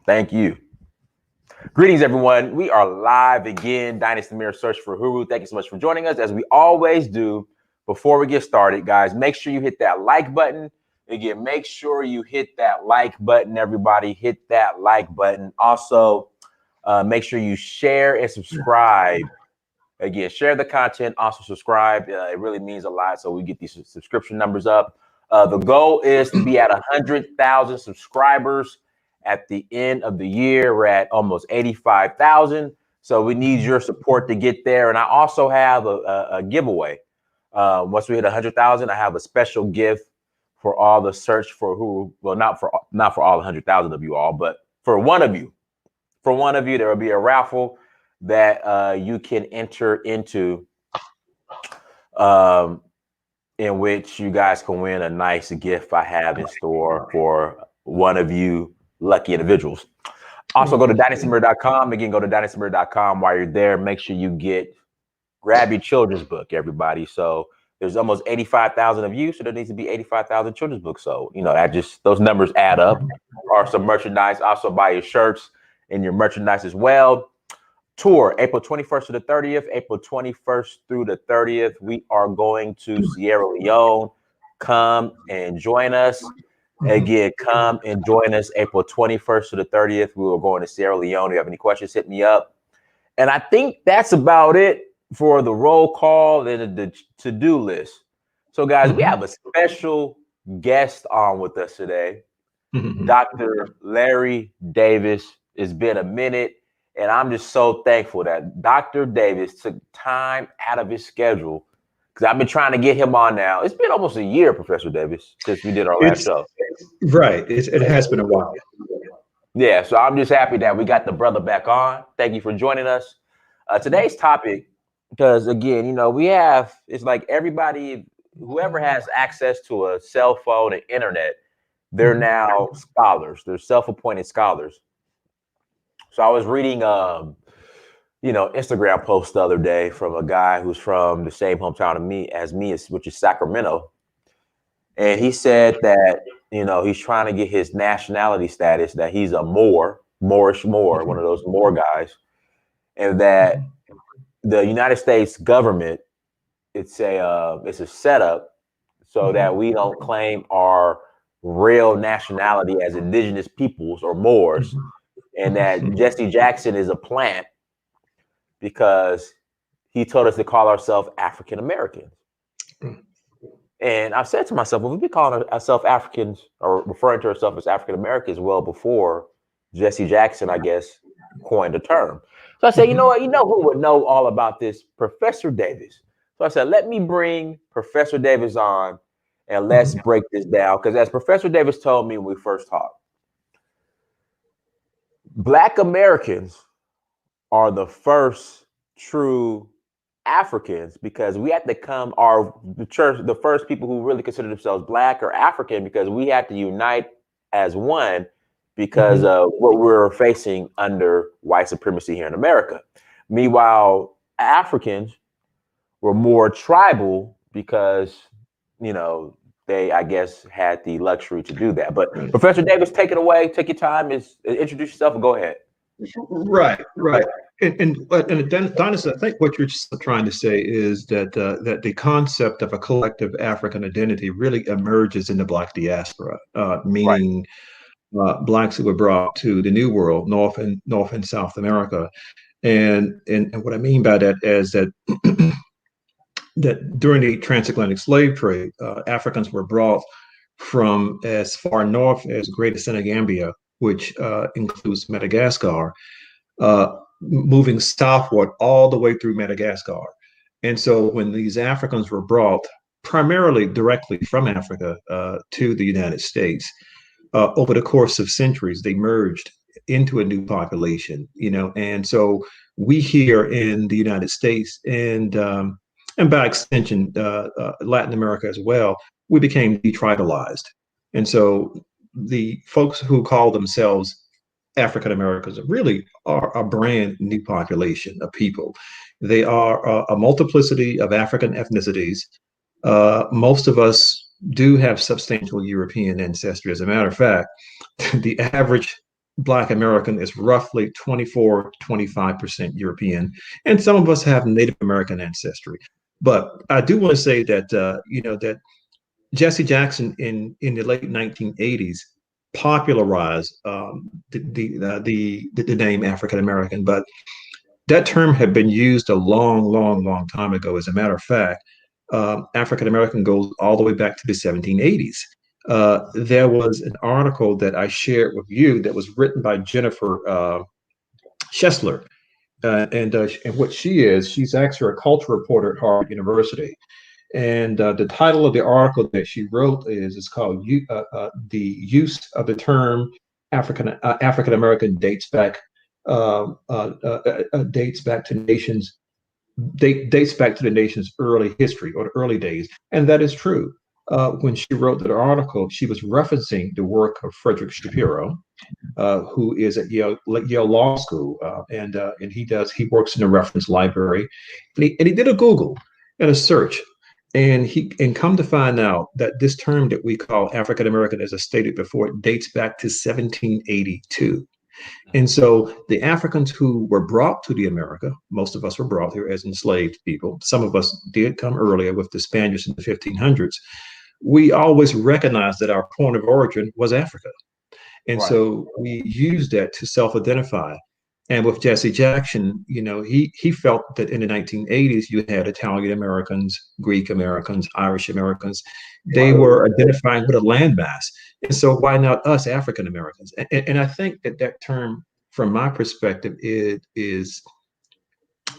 Thank you. Greetings, everyone. We are live again. Dynasty Mirror Search for Huru. Thank you so much for joining us. As we always do, before we get started, guys, make sure you hit that like button. Again, make sure you hit that like button, everybody. Hit that like button. Also, make sure you share and subscribe. Again, share the content. Also, subscribe. It really means a lot, so we get these subscription numbers up. The goal is to be at 100,000 subscribers at the end of the year. We're at almost 85,000. So we need your support to get there. And I also have a giveaway. Once we hit 100,000, I have a special gift for all the search for who, well, not for all 100,000 of you all, but for one of you. For one of you, there will be a raffle that you can enter into, in which you guys can win a nice gift I have in store for one of you lucky individuals. Also, go to dynastymirror.com. Again, go to dynastymirror.com. While you're there, make sure you grab your children's book, everybody. So there's almost 85,000 of you, so there needs to be 85,000 children's books. So, that just, those numbers add up. Or some merchandise. Also buy your shirts and your merchandise as well. Tour, April 21st to the 30th, April 21st through the 30th. We are going to Sierra Leone. Come and join us. Again, come and join us April 21st to the 30th. We will go into Sierra Leone. If you have any questions, hit me up. And I think that's about it for the roll call and the to-do list. So, guys, we have a special guest on with us today. Dr. Larry Davis. It's been a minute, and I'm just so thankful that Dr. Davis took time out of his schedule, because I've been trying to get him on now. It's been almost a year, Professor Davis, since we did our last show. Right. It has been a while. Yeah, so I'm just happy that we got the brother back on. Thank you for joining us. Today's topic, because, again, it's like everybody, whoever has access to a cell phone and internet, they're now scholars. They're self-appointed scholars. So I was reading, Instagram post the other day from a guy who's from the same hometown as me, which is Sacramento. And he said that, he's trying to get his nationality status, that he's a Moorish Moor, one of those Moor guys. And that the United States government, it's a setup so that we don't claim our real nationality as indigenous peoples or Moors. And that Jesse Jackson is a plant because he told us to call ourselves African Americans. And I've said to myself, well, we've been calling ourselves Africans or referring to ourselves as African Americans well before Jesse Jackson, I guess, coined the term. So I said, you know what? Who would know all about this? Professor Davis. So I said, let me bring Professor Davis on and let's break this down. Because as Professor Davis told me when we first talked, Black Americans are the first true Africans, because we had to the first people who really consider themselves Black or African, because we had to unite as one because of what we're facing under white supremacy here in America. Meanwhile, Africans were more tribal because, they, I guess, had the luxury to do that. But Professor Davis, take it away. Take your time. Introduce yourself and go ahead. Right. And Donis, I think what you're trying to say is that the concept of a collective African identity really emerges in the Black diaspora, meaning Blacks who were brought to the New World, North and South America. And what I mean by that is that that during the transatlantic slave trade, Africans were brought from as far north as Greater Senegambia, which includes Madagascar, moving southward all the way through Madagascar. And so when these Africans were brought primarily directly from Africa to the United States, over the course of centuries, they merged into a new population, and so we here in the United States and by extension, Latin America as well, we became detribalized. And so the folks who call themselves African Americans really are a brand new population of people. They are a multiplicity of African ethnicities. Most of us do have substantial European ancestry. As a matter of fact, the average Black American is roughly 24, 25% European, and some of us have Native American ancestry. But I do want to say that that Jesse Jackson in the late 1980s popularized the name African American, but that term had been used a long, long, long time ago. As a matter of fact, African American goes all the way back to the 1780s. There was an article that I shared with you that was written by Jennifer Schessler. And what she is, she's actually a culture reporter at Harvard University. And the title of the article that she wrote is called "The Use of the Term African American dates back to the nation's early history or the early days," and that is true. When she wrote that article, she was referencing the work of Frederick Shapiro, who is at Yale Law School, and he works in the reference library, and he did a Google and a search. And come to find out that this term that we call African American, as I stated before, dates back to 1782. And so the Africans who were brought to the America, most of us were brought here as enslaved people. Some of us did come earlier with the Spaniards in the 1500s. We always recognized that our point of origin was Africa. And Right. so we used that to self-identify. And with Jesse Jackson, he felt that in the 1980s, you had Italian Americans, Greek Americans, Irish Americans. They were identifying with a landmass. And so why not us African Americans? And I think that term, from my perspective, is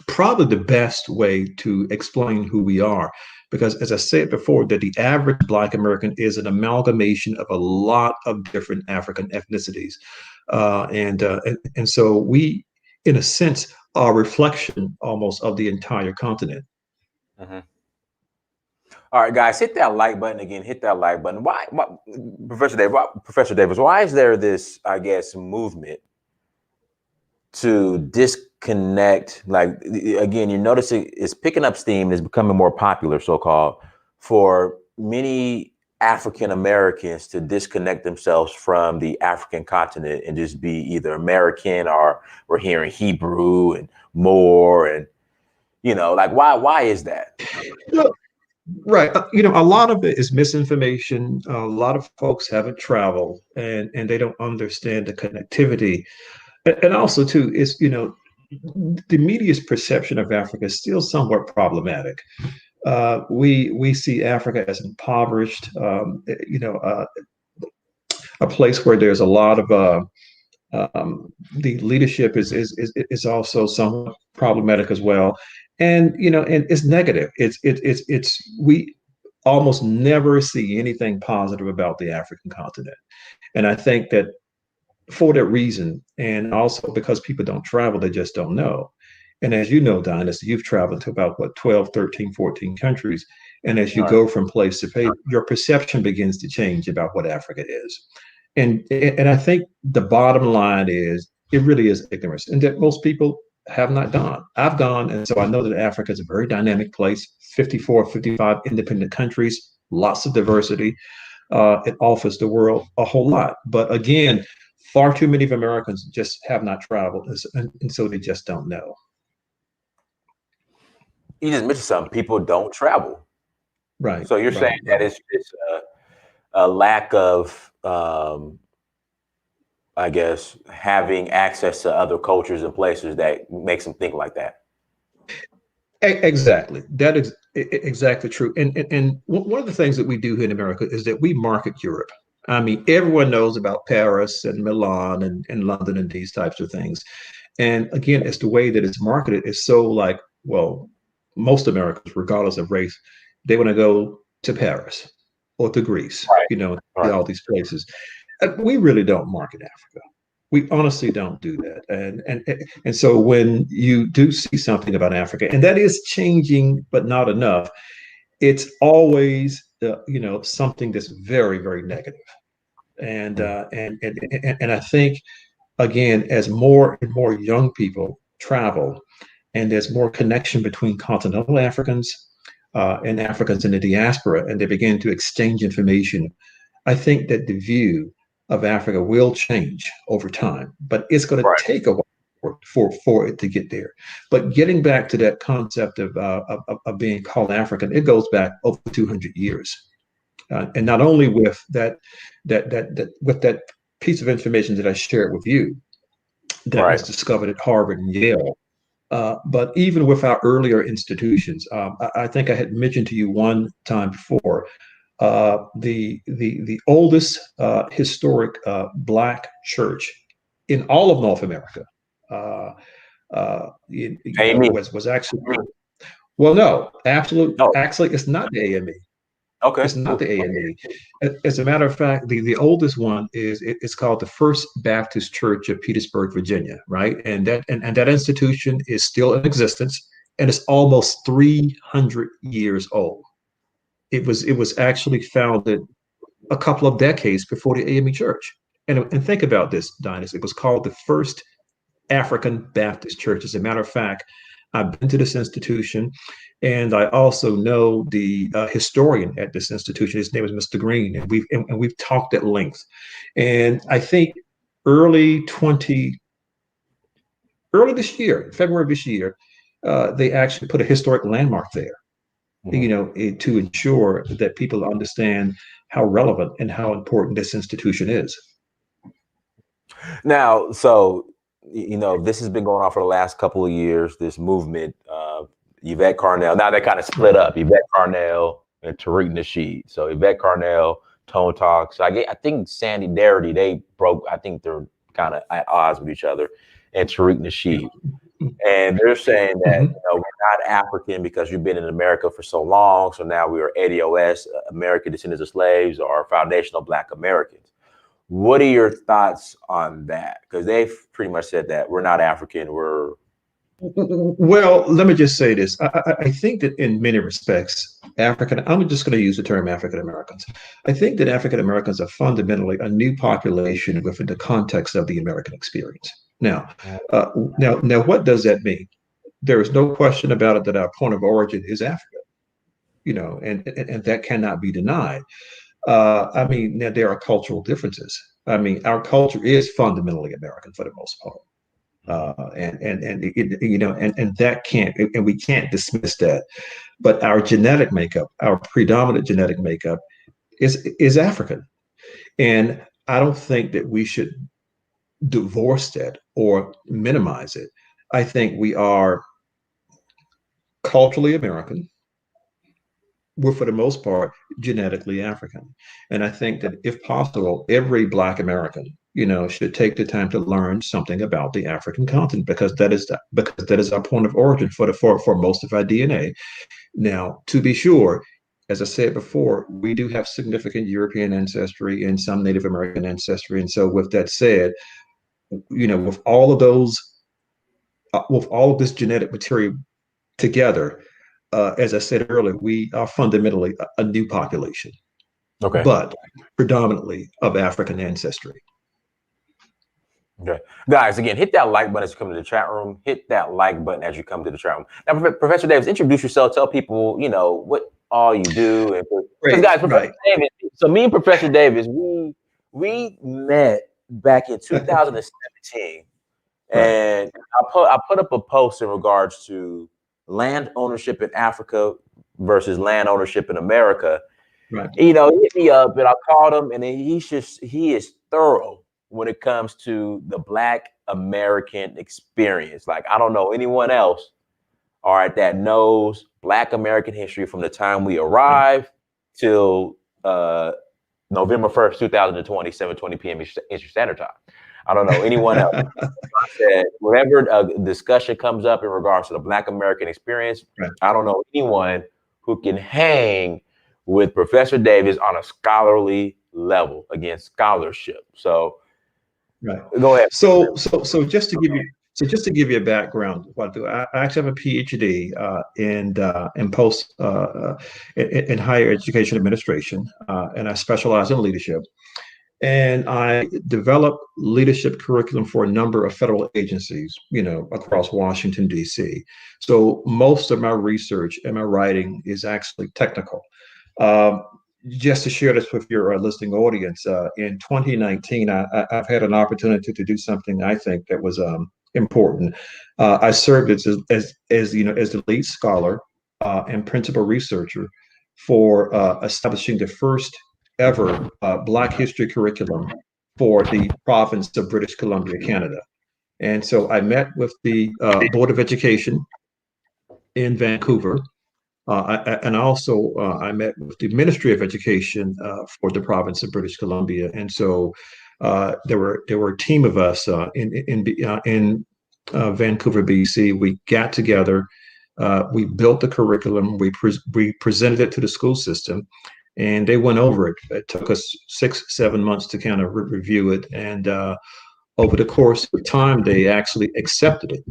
probably the best way to explain who we are. Because as I said before, that the average Black American is an amalgamation of a lot of different African ethnicities. And so we, in a sense, are a reflection almost of the entire continent. Mm-hmm. All right, guys, hit that like button again. Hit that like button. Why Professor Davis, why is there this, I guess, movement to disconnect? Like, again, you notice it's picking up steam, it's becoming more popular, so-called, for many African Americans to disconnect themselves from the African continent and just be either American, or we're hearing Hebrew and more, and like, why is that? Look, right. A lot of it is misinformation. A lot of folks haven't traveled and they don't understand the connectivity. And also, too, is, the media's perception of Africa is still somewhat problematic. We see Africa as impoverished, a place where there's a lot of the leadership is also somewhat problematic as well, and and it's negative. It's we almost never see anything positive about the African continent, and I think that for that reason, and also because people don't travel, they just don't know. And as you know, Dynasty, you've traveled to about, what, 12, 13, 14 countries. And as you Right. go from place to place, your perception begins to change about what Africa is. And I think the bottom line is it really is ignorance, and that most people have not gone. I've gone, and so I know that Africa is a very dynamic place, 54, 55 independent countries, lots of diversity. It offers the world a whole lot. But again, far too many of Americans just have not traveled, and so they just don't know. You just mentioned something. People don't travel. Right. So you're saying that it's a lack of, I guess, having access to other cultures and places that makes them think like that. Exactly. That is exactly true. And one of the things that we do here in America is that we market Europe. I mean, everyone knows about Paris and Milan and London and these types of things. And again, it's the way that it's marketed is so like, well, most Americans, regardless of race, they want to go to Paris or to Greece, Right. all these places. We really don't market Africa. We honestly don't do that. And so when you do see something about Africa, and that is changing, but not enough, it's always something that's very, very negative. And I think, again, as more and more young people travel, and there's more connection between continental Africans and Africans in the diaspora, and they begin to exchange information, I think that the view of Africa will change over time, but it's going to Right. take a while for it to get there. But getting back to that concept of being called African, it goes back over 200 years, and not only with that piece of information that I shared with you that Right. was discovered at Harvard and Yale. But even with our earlier institutions, I think I had mentioned to you one time before, the oldest historic Black church in all of North America, AME. was actually, well, no, No. actually, it's not the AME. Okay. It's not the AME. As a matter of fact, the oldest one it's called the First Baptist Church of Petersburg, Virginia, right? And that institution is still in existence, and it's almost 300 years old. It was actually founded a couple of decades before the AME Church. And think about this, Dinus. It was called the First African Baptist Church. As a matter of fact, I've been to this institution, and I also know the historian at this institution. His name is Mr. Green, and we've talked at length. And I think early 20 early this year, February of this year, they actually put a historic landmark there, to ensure that people understand how relevant and how important this institution is. Now, so this has been going on for the last couple of years. This movement, Yvette Carnell. Now they kind of split up. Yvette Carnell and Tariq Nasheed. So Yvette Carnell, Tone Talks. I think Sandy Darity. They broke. I think they're kind of at odds with each other. And Tariq Nasheed. And they're saying that we're not African because you've been in America for so long. So now we are ADOS, American Descendants of Slaves, or Foundational Black Americans. What are your thoughts on that? Because they've pretty much said that we're not African. We're Well, let me just say this. I think that in many respects, I'm just going to use the term African Americans. I think that African Americans are fundamentally a new population within the context of the American experience. Now, what does that mean? There is no question about it that our point of origin is Africa, and that cannot be denied. I mean, now there are cultural differences. I mean, our culture is fundamentally American for the most part. And that can't, and we can't dismiss that. But our genetic makeup, our predominant genetic makeup, is African, and I don't think that we should divorce that or minimize it. I think we are culturally American. We're, for the most part, genetically African. And I think that if possible, every Black American, should take the time to learn something about the African continent, because that is our point of origin for most of our DNA. Now, to be sure, as I said before, we do have significant European ancestry and some Native American ancestry. And so with that said, with all of this genetic material together, as I said earlier, we are fundamentally a new population, but predominantly of African ancestry. Okay. Guys, again, hit that like button as you come to the chat room. Hit that like button as you come to the chat room. Now, Professor Davis, introduce yourself. Tell people, what all you do. And guys, Professor Davis, so me and Professor Davis, we met back in 2017. And I put up a post in regards to land ownership in Africa versus land ownership in America. Right. He hit me up, and I called him, and he is thorough when it comes to the Black American experience. Like, I don't know anyone else, all right, that knows Black American history from the time we arrived till November 1st, 2020, 7:20 p.m. Eastern Standard Time. I don't know anyone else. I said, whenever a discussion comes up in regards to the Black American experience, I don't know anyone who can hang with Professor Davis on a scholarly level, against scholarship. So, go ahead. So just to give you a background, what I do, I actually have a PhD in higher education administration, and I specialize in leadership. And I developed leadership curriculum for a number of federal agencies, across Washington, D.C. So most of my research and my writing is actually technical. just to share this with your listening audience, in 2019, I've had an opportunity to do something I think that was important. I served as as the lead scholar and principal researcher for establishing the first ever Black history curriculum for the province of British Columbia, Canada. And so I met with the Board of Education in Vancouver. And also, I met with the Ministry of Education for the province of British Columbia, and so there were a team of us in Vancouver, BC. We got together, we built the curriculum, we presented it to the school system, and they went over it. It took us 6-7 months to kind of review it, and over the course of time, they actually accepted it.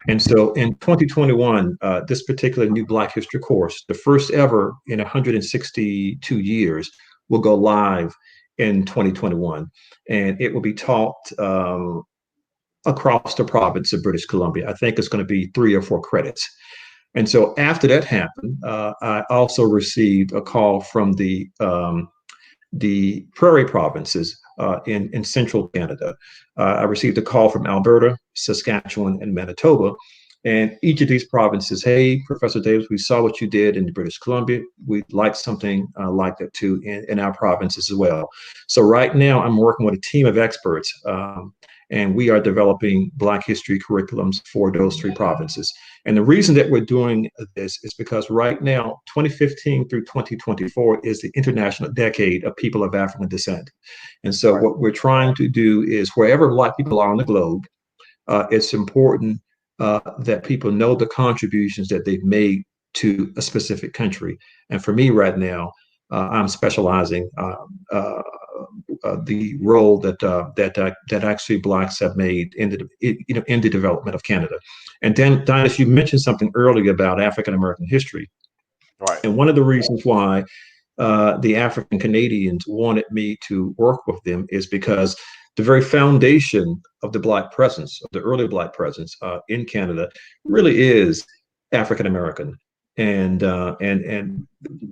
And so in 2021, this particular new Black History course, the first ever in 162 years, will go live in 2021. And it will be taught across the province of British Columbia. I think it's going to be 3 or 4 credits. And so after that happened, I also received a call from the prairie provinces in central Canada. I received a call from Alberta, Saskatchewan, and Manitoba. And each of these provinces, hey, Professor Davis, we saw what you did in British Columbia. We'd like something like that too in our provinces as well. So right now I'm working with a team of experts, and we are developing Black history curriculums for those 3 provinces. And the reason that we're doing this is because right now, 2015 through 2024 is the International Decade of People of African Descent. And so what we're trying to do is wherever Black people are on the globe, it's important that people know the contributions that they've made to a specific country. And for me right now, I'm specializing the role that actually Blacks have made in the development of Canada. And then, Dinas, you mentioned something earlier about African American history, Right. and one of the reasons why the African Canadians wanted me to work with them is because the very foundation of the Black presence, of the early Black presence in Canada, really is African American, and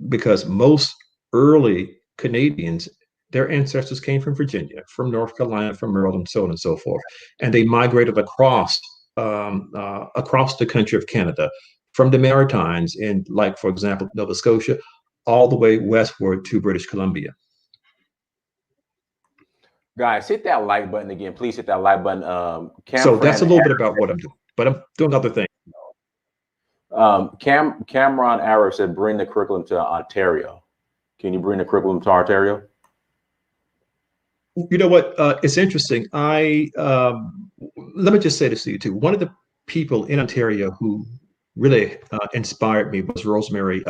because most early Canadians, their ancestors came from Virginia, from North Carolina, from Maryland, so on and so forth, and they migrated across the country of Canada, from the Maritimes in, like, for example, Nova Scotia, all the way westward to British Columbia. Guys, hit that like button again. Please hit that like button. So that's a little bit about what I'm doing, but I'm doing other things. Cameron Arrow said, bring the curriculum to Ontario. Can you bring the curriculum to Ontario? You know what? It's interesting. Let me just say this to you too. One of the people in Ontario who really inspired me was Rosemary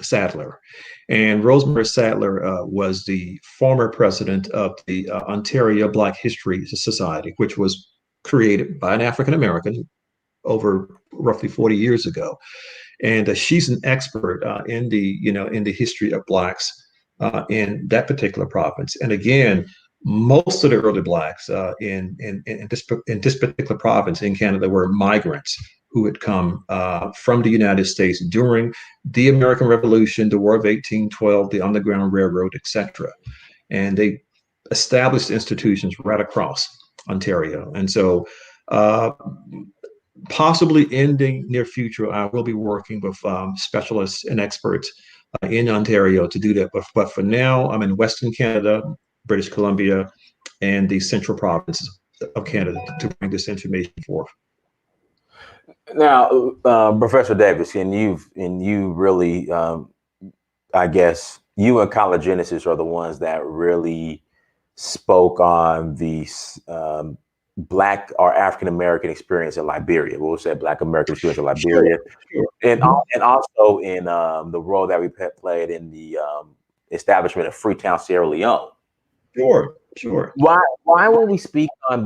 Sadler. And Rosemary Sadler was the former president of the Ontario Black History Society, which was created by an African American over roughly 40 years ago. And she's an expert in the history of Blacks in that particular province. And again, most of the early Blacks in this particular province in Canada were migrants who had come from the United States during the American Revolution, the War of 1812, the Underground Railroad, etc. And they established institutions right across Ontario. And so possibly in the near future, I will be working with specialists and experts in Ontario to do that. But for now, I'm in Western Canada, British Columbia, and the central provinces of Canada to bring this information forth. Now, Professor Davis, and you really, I guess, you and College Genesis are the ones that really spoke on the Black or African American experience in Liberia. We'll say Black American experience in Liberia, Sure. and also in the role that we played in the establishment of Freetown, Sierra Leone. Sure. Why when we speak on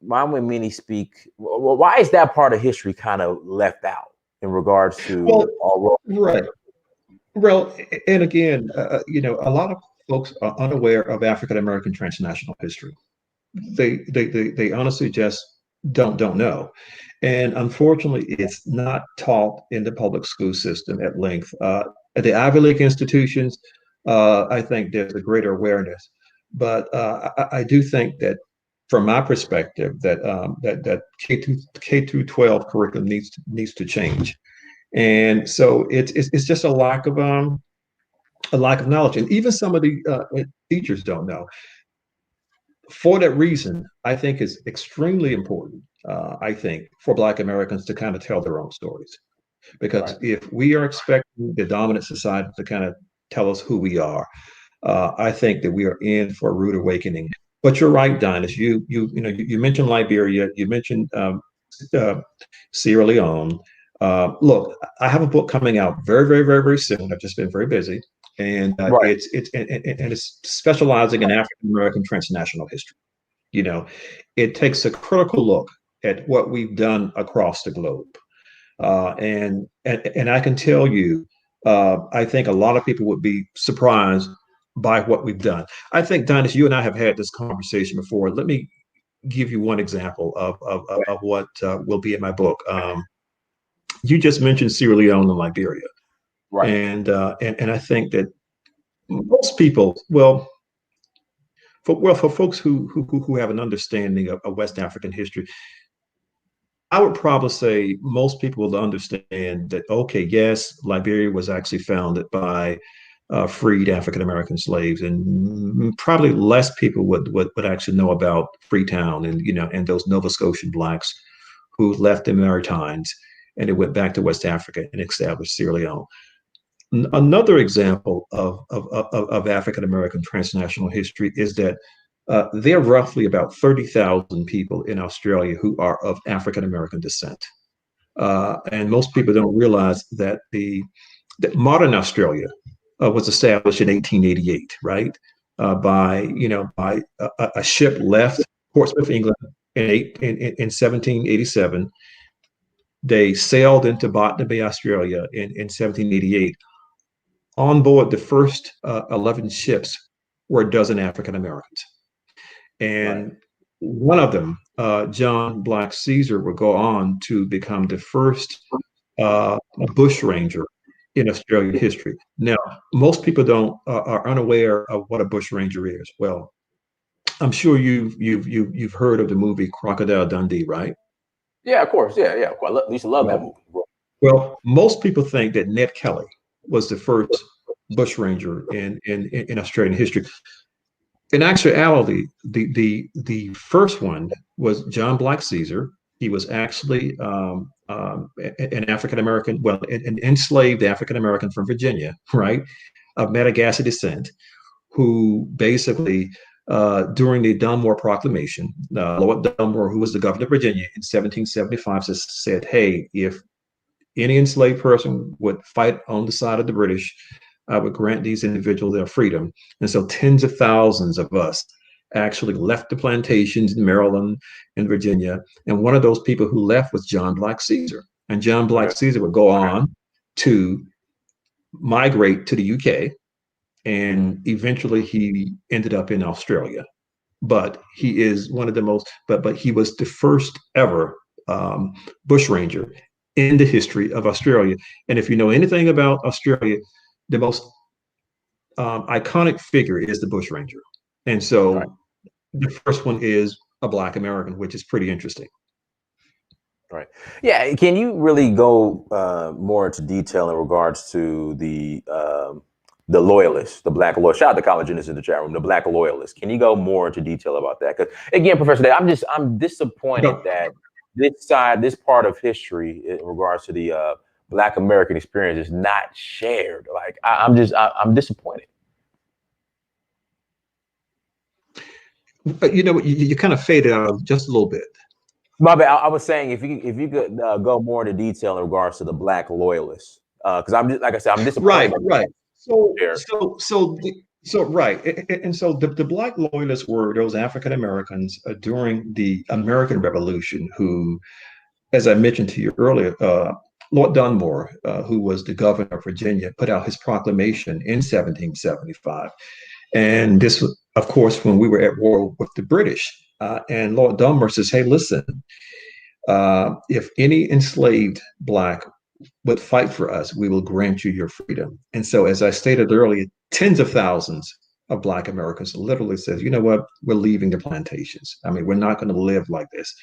why when many speak, why is that part of history kind of left out in regards to our role? Right. Well, and again, a lot of folks are unaware of African American transnational history. They honestly just don't know, and unfortunately, it's not taught in the public school system at length. At the Ivy League institutions, I think there's a greater awareness. But I do think that, from my perspective, that K through 12 curriculum needs to change, and so it's just a lack of knowledge, and even some of the teachers don't know. For that reason, I think it's extremely important. I think for Black Americans to kind of tell their own stories, because if we are expecting the dominant society to kind of tell us who we are, I think that we are in for a rude awakening. But you're right, Dinus. You mentioned Liberia. You mentioned uh, Sierra Leone. Look, I have a book coming out very, very, very, very soon. I've just been very busy, and Right. it's specializing in African American transnational history. You know, it takes a critical look at what we've done across the globe, and I can tell you, I think a lot of people would be surprised by what we've done. I think, Dinus, you and I have had this conversation before. Let me give you one example of what will be in my book. You just mentioned Sierra Leone and Liberia, Right. and I think that most people, for folks who have an understanding of West African history, I would probably say most people will understand that, okay, yes, Liberia was actually founded by freed African American slaves, and probably less people would actually know about Freetown and and those Nova Scotian blacks who left the Maritimes and they went back to West Africa and established Sierra Leone. Another example of African American transnational history is that there are roughly about 30,000 people in Australia who are of African American descent. And most people don't realize that that modern Australia was established in 1888, right? By a ship left Portsmouth, England in 1787. They sailed into Botany Bay, Australia in 1788. On board the first 11 ships were a dozen African Americans. Right. And one of them, John Black Caesar, would go on to become the first bushranger in Australian history. Now, most people don't are unaware of what a bushranger is. Well, I'm sure you've heard of the movie Crocodile Dundee, right? Yeah, of course. Yeah, yeah. I used to love that Right. movie. Well, most people think that Ned Kelly was the first bushranger in Australian history. In actuality, the first one was John Black Caesar. He was actually an African American, well, an enslaved African American from Virginia, right, of Madagascar descent, who basically, during the Dunmore Proclamation, Lord Dunmore, who was the governor of Virginia in 1775, said, "Hey, if any enslaved person would fight on the side of the British, I would grant these individuals their freedom." And so tens of thousands of us actually left the plantations in Maryland and Virginia. And one of those people who left was John Black Caesar. And John Black Okay. Caesar would go on to migrate to the UK. And eventually he ended up in Australia. But he is one of the most, but he was the first ever bushranger in the history of Australia. And if you know anything about Australia, the most iconic figure is the bushranger. And Right. so the first one is a Black American, which is pretty interesting. Right. Yeah. Can you really go more into detail in regards to the loyalists, the Black loyalists? Shout out to College in the chat room. The Black loyalists. Can you go more into detail about that? Because again, Professor Day, I'm disappointed No, that this part of history in regards to the Black American experience is not shared. Like I'm disappointed. but you kind of faded out just a little bit. My bad. I was saying if you could go more into detail in regards to the Black loyalists, because I'm just like I said, I'm disappointed. Right. So, There. right, and so the Black Loyalists were those African Americans during the American Revolution who, as I mentioned to you earlier, Lord Dunmore, who was the governor of Virginia, put out his proclamation in 1775, and this was, of course, when we were at war with the British. And Lord Dunmore says, "Hey, listen, if any enslaved Black would fight for us, we will grant you your freedom. And so, as I stated earlier, tens of thousands of Black Americans literally says, you know what, we're leaving the plantations. I mean, we're not going to live like this.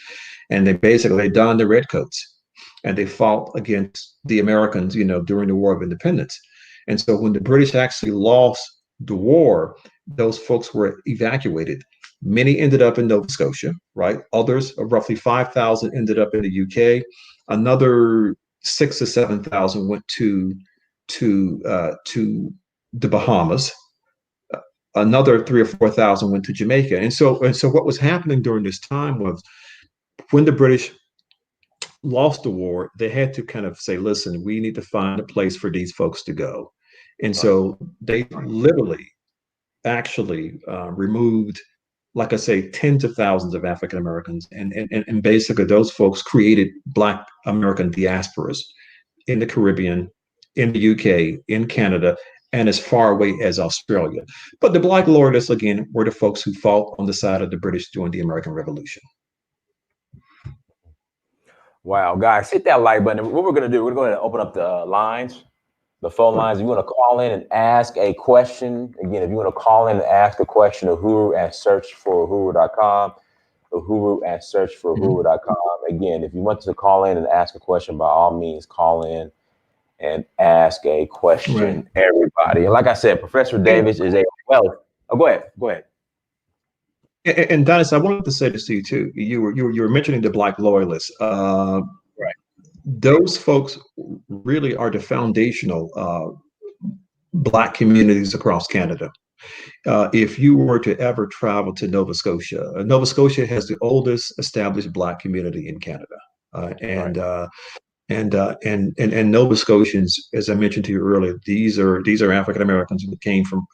And they donned the redcoats and they fought against the Americans, during the War of Independence. And so when the British actually lost the war, those folks were evacuated. Many ended up in Nova Scotia, right? Others, roughly 5,000, ended up in the UK. Another 6,000 or 7,000 went to the Bahamas. Another 3,000 or 4,000 went to Jamaica. And so what was happening during this time was when the British lost the war, they had to kind of say, listen, we need to find a place for these folks to go. And so they literally actually removed, like I say, tens of thousands of African Americans. And basically those folks created Black American diasporas in the Caribbean, in the UK, in Canada, and as far away as Australia. But the Black Loyalists, again, were the folks who fought on the side of the British during the American Revolution. Wow, guys, hit that like button. What we're going to do, we're going to open up the lines, the phone lines. If you want to call in and ask a question, again, if you want to call in and ask a question, Uhuru at searchforUhuru.com, Uhuru at searchforUhuru.com. Again, if you want to call in and ask a question, by all means, call in and ask a question, everybody. And like I said, Professor Davis is a wealth. Oh, go ahead. And Dennis, I wanted to say this to you too. You were mentioning the Black Loyalists. Right. Those folks really are the foundational Black communities across Canada. If you were to ever travel to Nova Scotia, Nova Scotia has the oldest established Black community in Canada, and Nova Scotians, as I mentioned to you earlier, these are African Americans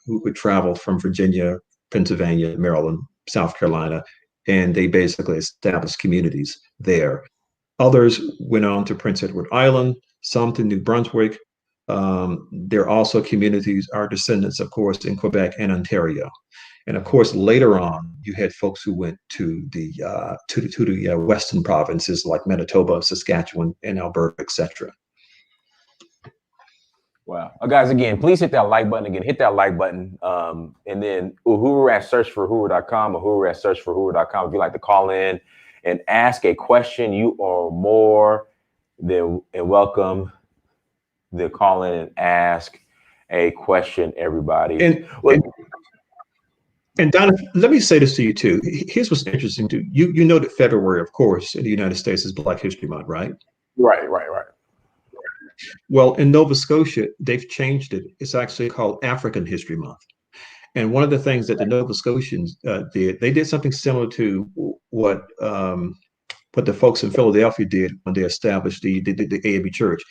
who would travel from Virginia, Pennsylvania, Maryland, South Carolina, and they basically established communities there. Others went on to Prince Edward Island, some to New Brunswick. There are also communities, our descendants, of course, in Quebec and Ontario. And of course, later on, you had folks who went to the western provinces like Manitoba, Saskatchewan, and Alberta, etc. Wow. Guys, again, please hit that like button. Again, hit that like button. And then Uhuru at searchforUhuru.com, Uhuru at searchforUhuru.com. If you'd like to call in and ask a question, you are more than welcome to call in and ask a question, everybody. And Donna, let me say this to you too. Here's what's interesting too. You know that February, of course, in the United States is Black History Month, right? Right. Well, in Nova Scotia, they've changed it. It's actually called African History Month. And one of the things that the Nova Scotians they did something similar to what the folks in Philadelphia did when they established the AME Church.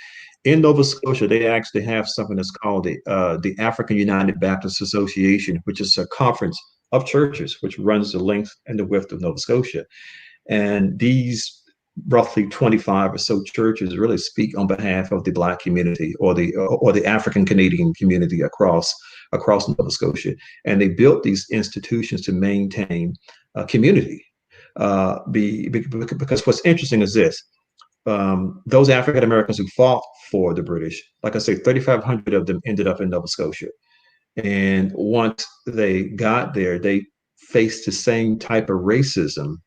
In Nova Scotia, they actually have something that's called the African United Baptist Association, which is a conference of churches which runs the length and the width of Nova Scotia. And these roughly 25 or so churches really speak on behalf of the Black community or the African Canadian community across Nova Scotia. And they built these institutions to maintain community. Because what's interesting is this. Those African Americans who fought for the British, like I say, 3,500 of them ended up in Nova Scotia. And once they got there, they faced the same type of racism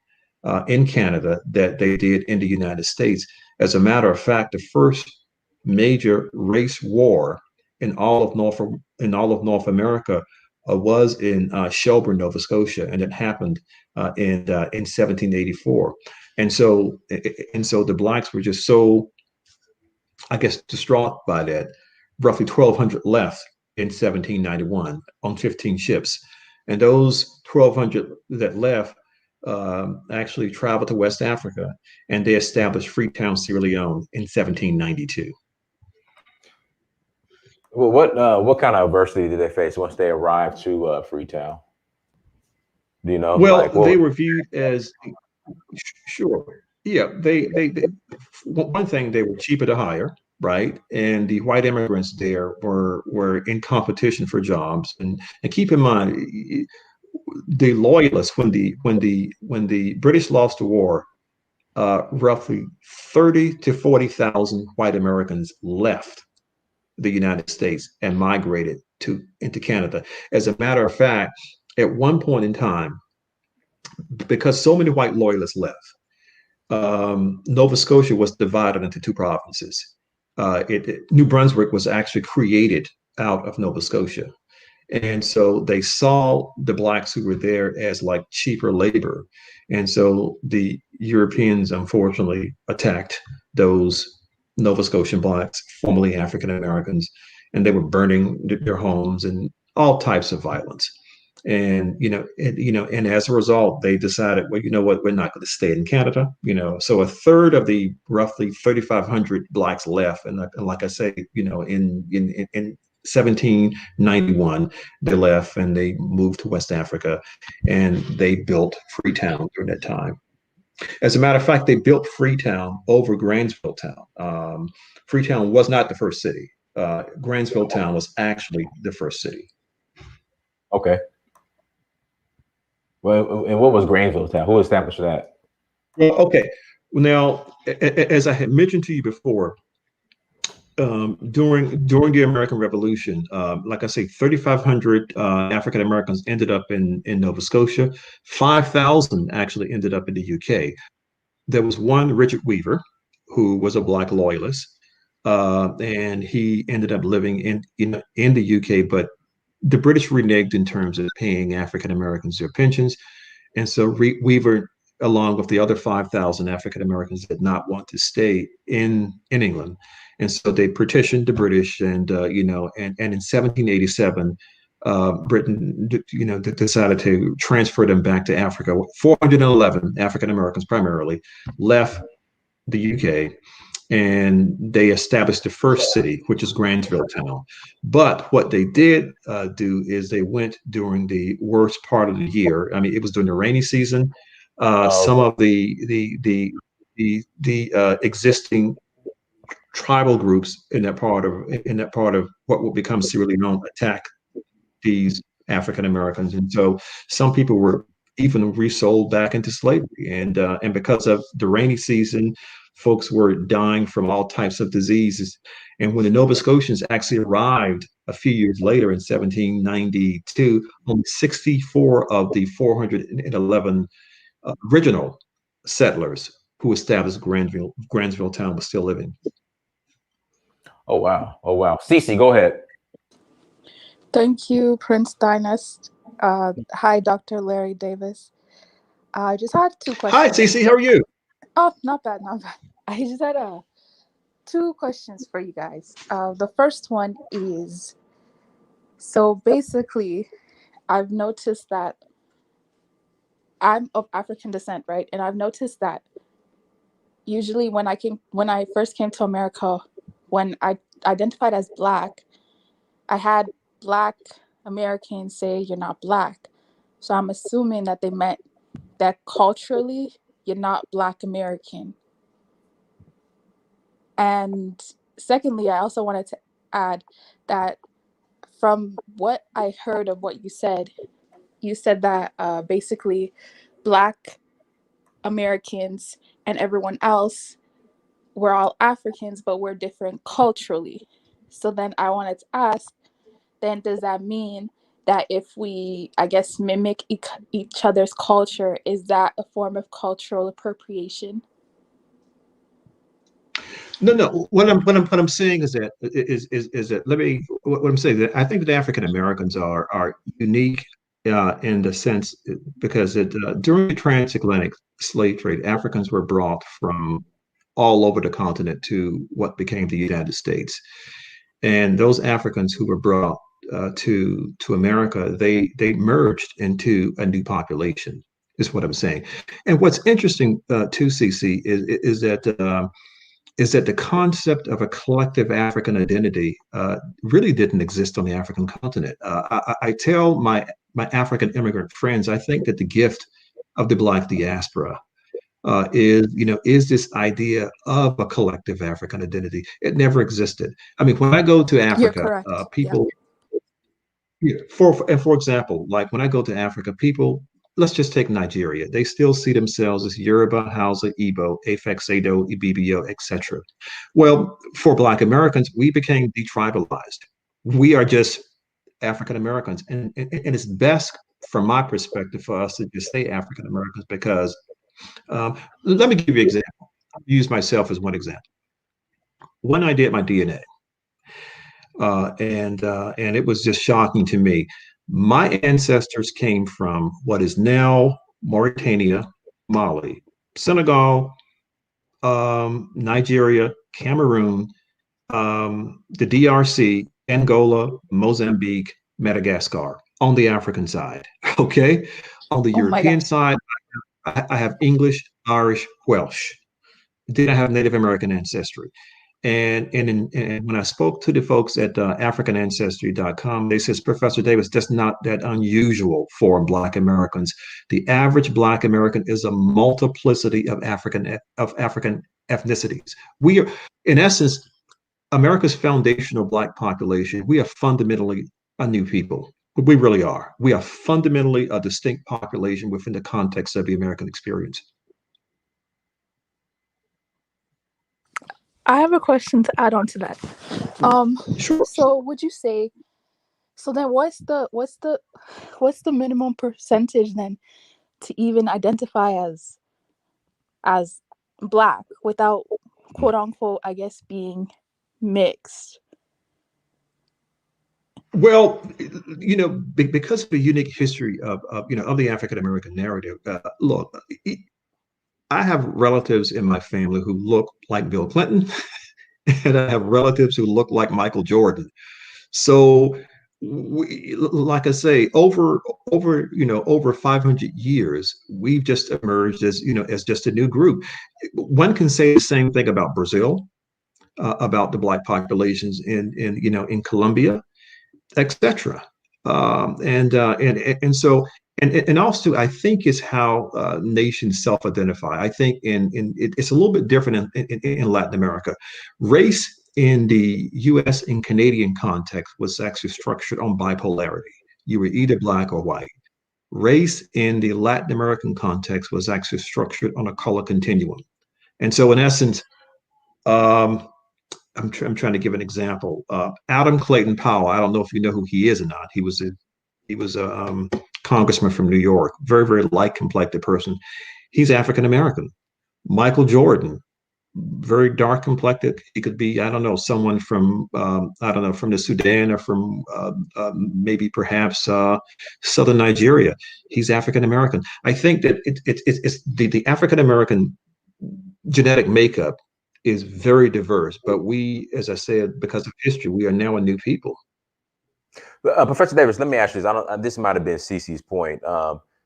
in Canada that they did in the United States. As a matter of fact, the first major race war in all of North America was in Shelburne, Nova Scotia, and it happened in 1784. And so the Blacks were just so, I guess, distraught by that. Roughly 1,200 left in 1791 on 15 ships. And those 1,200 that left actually traveled to West Africa, and they established Freetown, Sierra Leone in 1792. Well, what kind of adversity did they face once they arrived to Freetown? Do you know? Well, they were viewed as sure. Yeah, they one thing, they were cheaper to hire, right? And the white immigrants there were in competition for jobs. And keep in mind, the loyalists, when the British lost the war, roughly 30 to 40,000 white Americans left the United States and migrated into Canada. As a matter of fact, at one point in time, because so many white loyalists left, Nova Scotia was divided into two provinces. New Brunswick was actually created out of Nova Scotia. And so they saw the blacks who were there as like cheaper labor. And so the Europeans unfortunately attacked those Nova Scotian blacks, formerly African Americans, and they were burning their homes and all types of violence. And as a result, they decided, well, you know what, we're not going to stay in Canada. So a third of the roughly 3,500 blacks left, and like I say, in 1791, they left and they moved to West Africa, and they built Freetown during that time. As a matter of fact, they built Freetown over Granville Town. Freetown was not the first city. Granville Town was actually the first city. Okay. Well, and what was Granville Town? Who established that? Well, okay. Now, as I had mentioned to you before, during the American Revolution, like I say, 3,500 African Americans ended up in Nova Scotia. 5,000 actually ended up in the UK. There was one, Richard Weaver, who was a Black Loyalist, and he ended up living in the UK, but the British reneged in terms of paying African Americans their pensions. And so Weaver, along with the other 5,000 African Americans, did not want to stay in England. And so they petitioned the British, and in 1787, Britain, decided to transfer them back to Africa. 411 African Americans primarily left the UK, and they established the first city, which is Granville Town. But what they did do is they went during the worst part of the year. I mean, it was during the rainy season. Some of the existing tribal groups in that part of what will become Sierra Leone attack these African Americans, and so some people were even resold back into slavery. And because of the rainy season, folks were dying from all types of diseases. And when the Nova Scotians actually arrived a few years later in 1792, only 64 of the 411 original settlers who established Granville Town were still living. Oh, wow. Oh, wow. Cece, go ahead. Thank you, Prince Dynast. Hi, Dr. Larry Davis. I just had two questions. Hi, Cece. How are you? Oh, not bad, not bad. I just had two questions for you guys. The first one is, so basically, I've noticed that I'm of African descent, right? And I've noticed that usually when I first came to America, when I identified as Black, I had Black Americans say you're not Black. So I'm assuming that they meant that culturally you're not Black American. And secondly, I also wanted to add that from what I heard of what you said that basically Black Americans and everyone else, we're all Africans, but we're different culturally. So then I wanted to ask, then does that mean that if we, I guess, mimic each other's culture, is that a form of cultural appropriation? No. What I'm saying is that what I'm saying that I think that African Americans are unique in the sense because during the transatlantic slave trade, Africans were brought from all over the continent to what became the United States, and those Africans who were brought to America, they merged into a new population, is what I'm saying. And what's interesting too, CC, is that the concept of a collective African identity really didn't exist on the African continent. I tell my African immigrant friends, I think that the gift of the Black diaspora is this idea of a collective African identity. It never existed. I mean, when I go to Africa, people, for example, like when I go to Africa, people let's just take Nigeria. They still see themselves as Yoruba, Hausa, Igbo, Afex, Edo, Ibibio, etc. Well, for Black Americans, we became detribalized. We are just African Americans. And it's best, from my perspective, for us to just say African Americans because let me give you an example. Use myself as one example. When I did my DNA, and it was just shocking to me. My ancestors came from what is now Mauritania, Mali, Senegal, Nigeria, Cameroon, the DRC, Angola, Mozambique, Madagascar on the African side. Okay. On the Oh my European God. side, I have English, Irish, Welsh. Then I have Native American ancestry. And when I spoke to the folks at AfricanAncestry.com, they says, Professor Davis, that's not that unusual for Black Americans. The average Black American is a multiplicity of African ethnicities. We are, in essence, America's foundational Black population. We are fundamentally a new people. We really are. We are fundamentally a distinct population within the context of the American experience. I have a question to add on to that. Sure. So would you say, so then what's the minimum percentage then to even identify as Black without, quote unquote, I guess, being mixed? Well, because of the unique history of the African American narrative, look, I have relatives in my family who look like Bill Clinton, and I have relatives who look like Michael Jordan. So, like I say, over 500 years, we've just emerged as just a new group. One can say the same thing about Brazil, about the Black populations in Colombia, etc. And so and also I think is how nations self-identify. I think it's a little bit different in Latin America. Race in the U.S. and Canadian context was actually structured on bipolarity. You were either Black or white. Race in the Latin American context was actually structured on a color continuum. And so in essence, I'm trying to give an example. Adam Clayton Powell. I don't know if you know who he is or not. He was a congressman from New York. Very, very light complected person. He's African American. Michael Jordan, very dark complected. He could be, I don't know, someone from I don't know, from the Sudan or from maybe perhaps southern Nigeria. He's African American. I think that it's the African American genetic makeup is very diverse, but we, as I said, because of history, we are now a new people. Professor Davis, let me ask you this. This might have been Cece's point.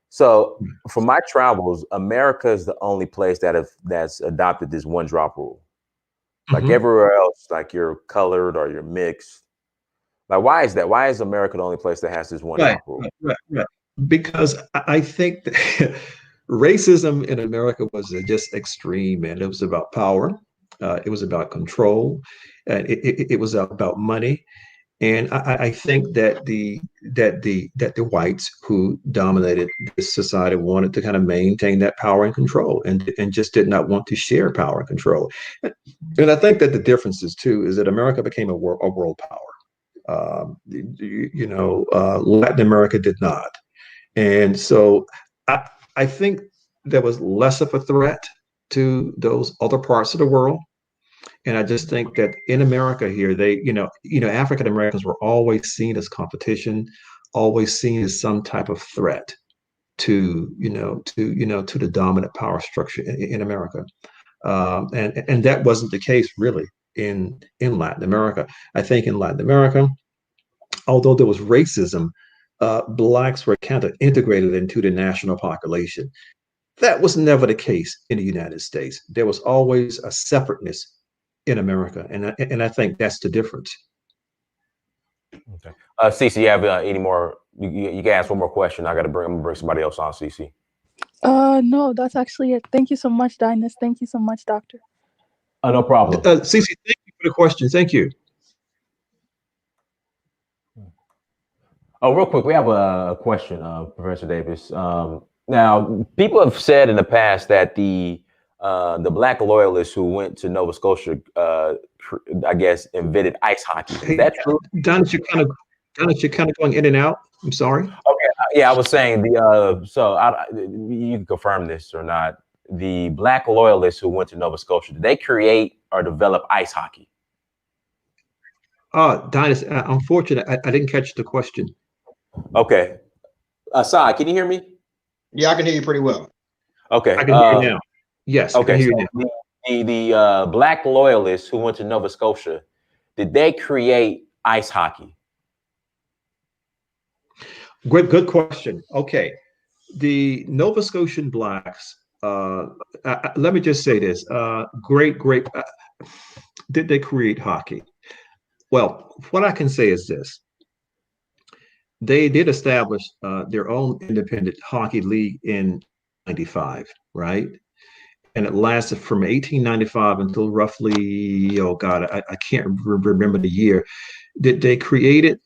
So, from my travels, America is the only place that's adopted this one drop rule. Like everywhere else, like you're colored or you're mixed. Like, why is that? Why is America the only place that has this one drop rule? Right. Because I think that racism in America was just extreme, and it was about power. It was about control. It was about money, and I think that the whites who dominated this society wanted to kind of maintain that power and control, and just did not want to share power and control. And I think that the differences too is that America became a world power. Latin America did not, and so I think there was less of a threat to those other parts of the world. And I just think that in America here, they, African Americans were always seen as competition, always seen as some type of threat to the dominant power structure in America. And that wasn't the case really in Latin America. I think in Latin America, although there was racism, Blacks were kind of integrated into the national population. That was never the case in the United States. There was always a separateness in America, and I think that's the difference. Okay. Cece, you have any more? You can ask one more question. I'm gonna bring somebody else on, Cece. No, that's actually it. Thank you so much, Dinus. Thank you so much, Doctor. No problem. Cece, thank you for the question. Thank you. Oh, real quick, we have a question, Professor Davis. Now, people have said in the past that the Black Loyalists who went to Nova Scotia, I guess, invented ice hockey. Is that true? Dennis, you're kind of going in and out. I'm sorry. Okay, yeah, I was saying you can confirm this or not. The Black Loyalists who went to Nova Scotia, did they create or develop ice hockey? Dennis, unfortunately, I didn't catch the question. Okay, Sai, can you hear me? Yeah, I can hear you pretty well. Okay, I can hear you now. Yes, okay, I can hear you now. The Black Loyalists who went to Nova Scotia, did they create ice hockey? Good question. Okay, the Nova Scotian Blacks. Let me just say this. Great. Did they create hockey? Well, what I can say is this. They did establish their own independent hockey league in '95, right? And it lasted from 1895 until roughly, oh God, I can't remember the year. Did they create it?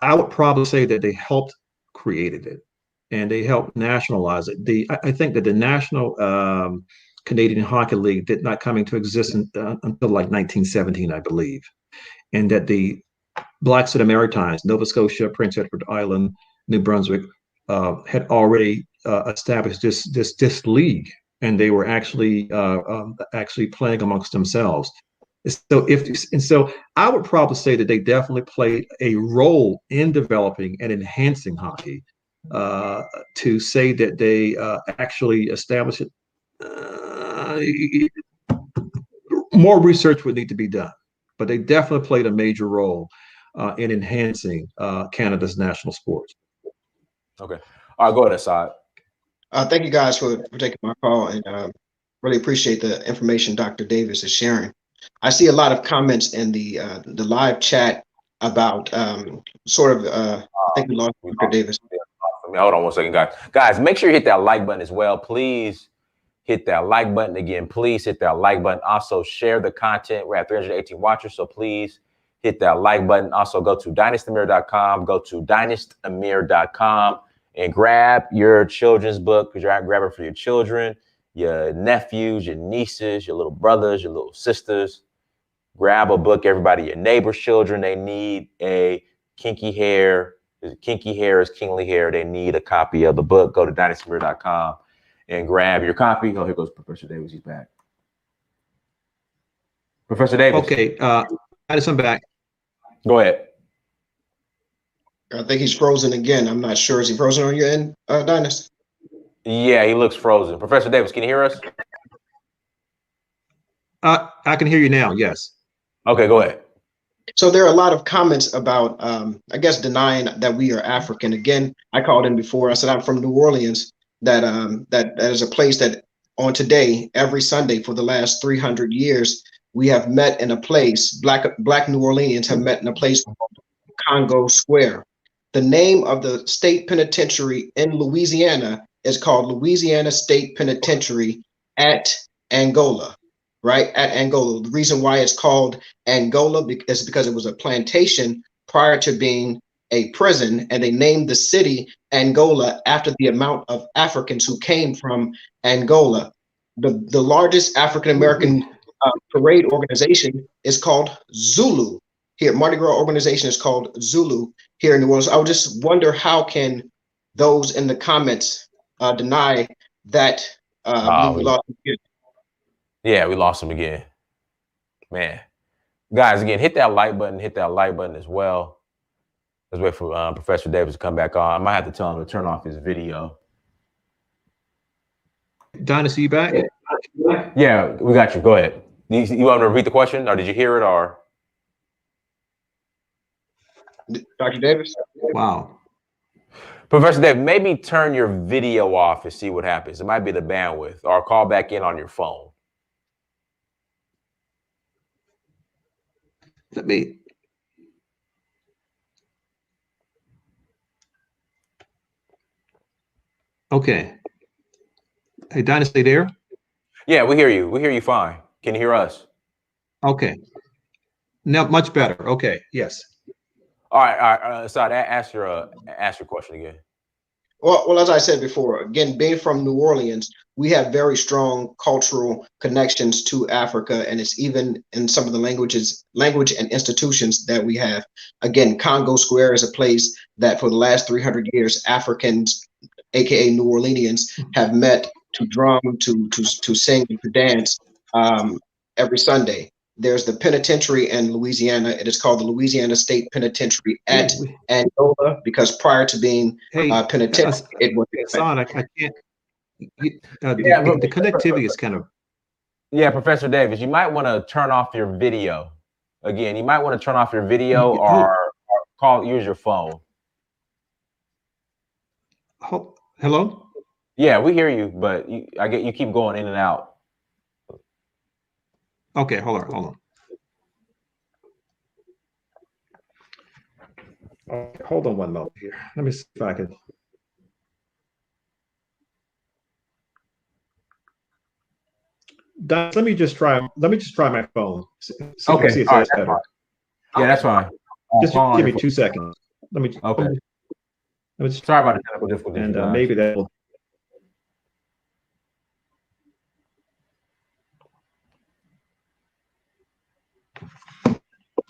I would probably say that they helped created it and they helped nationalize it. I think that the National Canadian Hockey League did not come into existence until like 1917, I believe. And that the Blacks of the Maritimes, Nova Scotia, Prince Edward Island, New Brunswick, had already established this league, and they were actually playing amongst themselves. So I would probably say that they definitely played a role in developing and enhancing hockey. To say that they actually established it, more research would need to be done, but they definitely played a major role in enhancing Canada's national sports. Okay. All right, go ahead, Assad. Thank you guys for taking my call, and really appreciate the information Dr. Davis is sharing. I see a lot of comments in the live chat about I think we lost Dr. Davis. Hold on one second, guys. Guys, make sure you hit that like button as well. Please hit that like button again. Please hit that like button. Also, share the content. We're at 318 watchers, so please hit that like button. Also, go to dynastamir.com. Go to dynastamir.com and grab your children's book, because you're grab it for your children, your nephews, your nieces, your little brothers, your little sisters. Grab a book. Everybody, your neighbor's children, they need a kinky hair. Kinky hair is kingly hair. They need a copy of the book. Go to dynastamir.com and grab your copy. Oh, here goes Professor Davis. He's back. Professor Davis. Okay, I'm back. Go ahead. I think he's frozen again. I'm not sure. Is he frozen on your end, Dynas? Yeah, he looks frozen. Professor Davis, can you hear us? I can hear you now. Yes. Okay, go ahead. So there are a lot of comments about, I guess, denying that we are African. Again, I called in before. I said I'm from New Orleans. That is a place that on today, every Sunday for the last 300 years, we have met in a place. Black New Orleans have met in a place called Congo Square. The name of the state penitentiary in Louisiana is called Louisiana State Penitentiary at Angola. Right at Angola. The reason why it's called Angola is because it was a plantation prior to being a prison, and they named the city Angola after the amount of Africans who came from Angola. The largest African American parade organization is called Zulu. Here, Mardi Gras organization is called Zulu here in New Orleans. I would just wonder, how can those in the comments deny that? I believe we lost. Yeah, we lost him again. Man. Guys, again, hit that like button. Hit that like button as well. Let's wait for Professor Davis to come back on. I might have to tell him to turn off his video. Dynasty, you back? Yeah, we got you. Go ahead. You want to repeat the question, or did you hear it, or? Dr. Davis? Wow. Professor Davis, maybe turn your video off and see what happens. It might be the bandwidth, or call back in on your phone. Let me. Okay. Hey, Dynasty, there? Yeah, we hear you. We hear you fine. Can you hear us? Okay. Now, much better. Okay. Yes. All right. All right. Assad, ask your question again. Well, as I said before, again, being from New Orleans, we have very strong cultural connections to Africa, and it's even in some of the language and institutions that we have. Again, Congo Square is a place that for the last 300 years, Africans, aka New Orleanians, have met to drum, to sing, and to dance um, every Sunday. There's the penitentiary in Louisiana. It is called the Louisiana State Penitentiary at Angola because prior to being penitentiary, it was Hassan, I can't. Yeah, The connectivity is kind of. Yeah, Professor Davis, you might want to turn off your video. Again, you might want to turn off your video or use your phone. Hello? Yeah, we hear you, but I get you keep going in and out. Okay, hold on. Okay, hold on one moment here. Let me see if I can. Let me just try my phone. Okay, see if all right, that's better. fine. Yeah, that's fine. Just give me 2 seconds. Okay. Sorry about the technical difficulties. And maybe that will.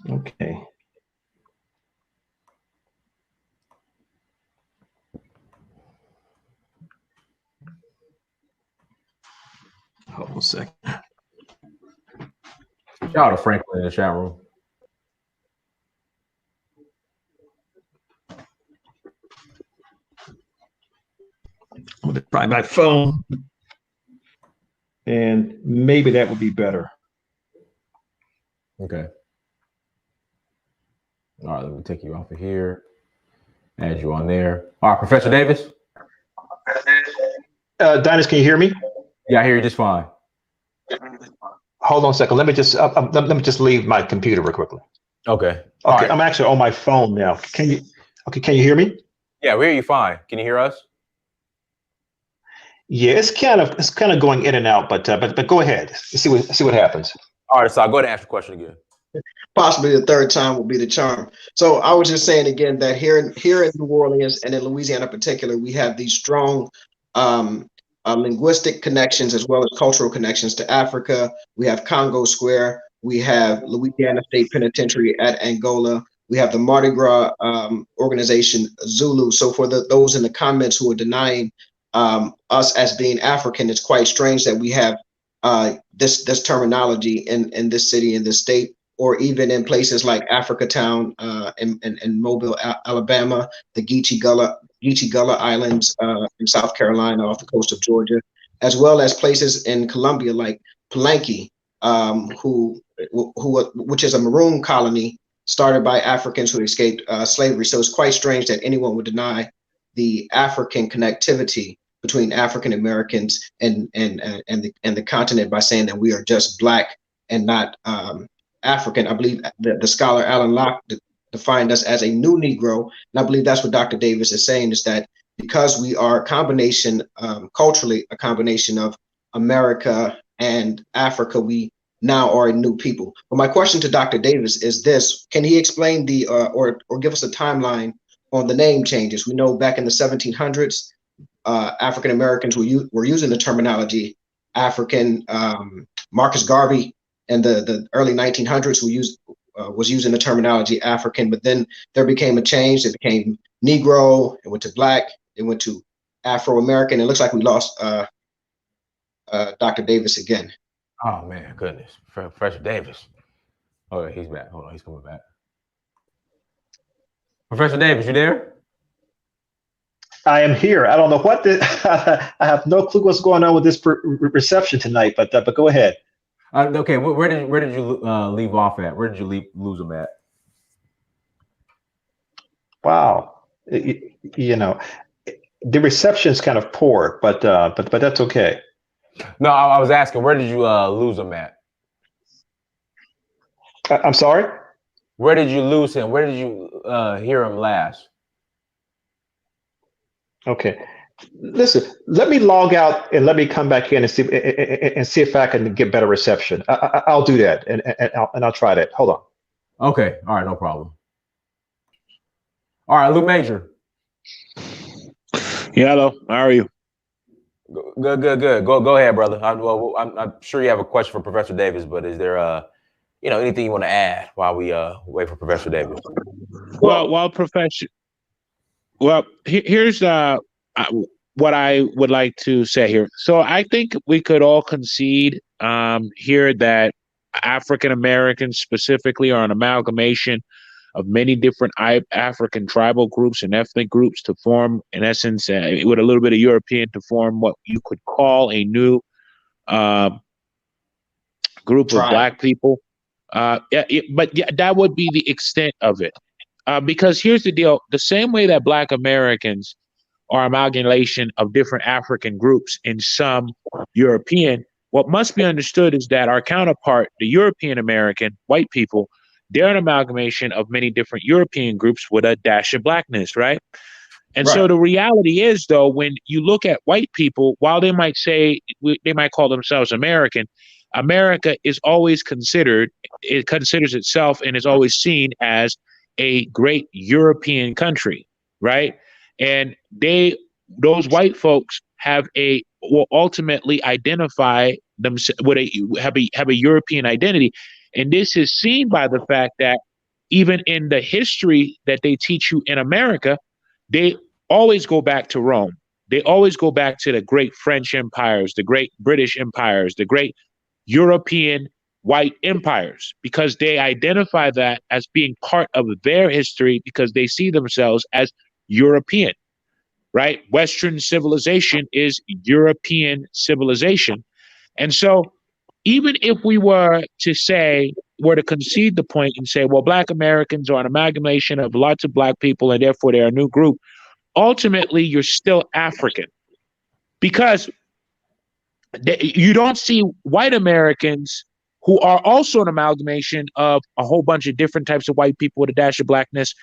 Okay. Hold on a second. Shout out to Franklin in the chat room. I'm going to try my phone, and maybe that would be better. Okay. All right, let me take you off of here. Add you on there. All right, Professor Davis. Dinus, can you hear me? Yeah, I hear you just fine. Hold on a second. Let me just leave my computer real quickly. Okay. Okay, right. I'm actually on my phone now. Can you hear me? Yeah, we hear you fine. Can you hear us? Yeah, it's kind of going in and out, but go ahead. See what happens. All right, so I'll go ahead and ask the question again. Possibly the third time will be the charm. So I was just saying again that here in New Orleans and in Louisiana in particular, we have these strong linguistic connections as well as cultural connections to Africa. We have Congo Square. We have Louisiana State Penitentiary at Angola. We have the Mardi Gras organization Zulu. So for those in the comments who are denying us as being African, it's quite strange that we have this terminology in this city, in this state, or even in places like Africa Town in Mobile, Alabama, the Geechee Gullah Islands in South Carolina off the coast of Georgia, as well as places in Colombia like Palenque, which is a maroon colony started by Africans who escaped slavery. So it's quite strange that anyone would deny the African connectivity between African Americans and the continent by saying that we are just Black and not African. I believe the scholar Alan Locke defined us as a new Negro, and I believe that's what Dr. Davis is saying, is that because we are a combination, culturally, a combination of America and Africa, we now are a new people. But my question to Dr. Davis is this: can he explain or give us a timeline on the name changes? We know back in the 1700s, African Americans were using the terminology African. Marcus Garvey in the early 1900s was using the terminology African, but then there became a change. It became Negro, it went to Black, it went to Afro-American. It looks like we lost Dr. Davis again. Oh man, goodness. Professor Davis. Oh, he's back. Hold on, he's coming back. Professor Davis, you there? I am here. I don't know what I have no clue what's going on with this reception tonight, but go ahead. Okay, where did you leave off at? Where did you lose them at? Wow, you know, the reception is kind of poor, but that's okay. No, I was asking, where did you lose them at? I'm sorry? Where did you lose him? Where did you hear him last? Okay. Listen, let me log out and let me come back in and see if I can get better reception. I'll do that and I'll try that. Hold on. Okay. All right. No problem. All right, Luke Major. Yeah, hello. How are you? Good. Go ahead, brother. I'm sure you have a question for Professor Davis, but is there anything you want to add while we wait for Professor Davis? Here's what I would like to say here. So I think we could all concede here that African Americans specifically are an amalgamation of many different African tribal groups and ethnic groups to form, in essence, with a little bit of European, to form what you could call a new group of Black people. But that would be the extent of it. Because here's the deal. The same way that Black Americans are amalgamation of different African groups and some European, what must be understood is that our counterpart, the European American, white people, they're an amalgamation of many different European groups with a dash of Blackness, right? And so the reality is, though, when you look at white people, while they might call themselves American, America is always it considers itself and is always seen as a great European country, right? And those white folks will ultimately identify themselves with have a European identity. And this is seen by the fact that even in the history that they teach you in America, they always go back to Rome. They always go back to the great French empires, the great British empires, the great European white empires, because they identify that as being part of their history because they see themselves as European, right? Western civilization is European civilization. And so even if we were to concede the point and say, well, Black Americans are an amalgamation of lots of Black people and therefore they're a new group, ultimately you're still African, because you don't see white Americans who are also an amalgamation of a whole bunch of different types of white people with a dash of Blackness.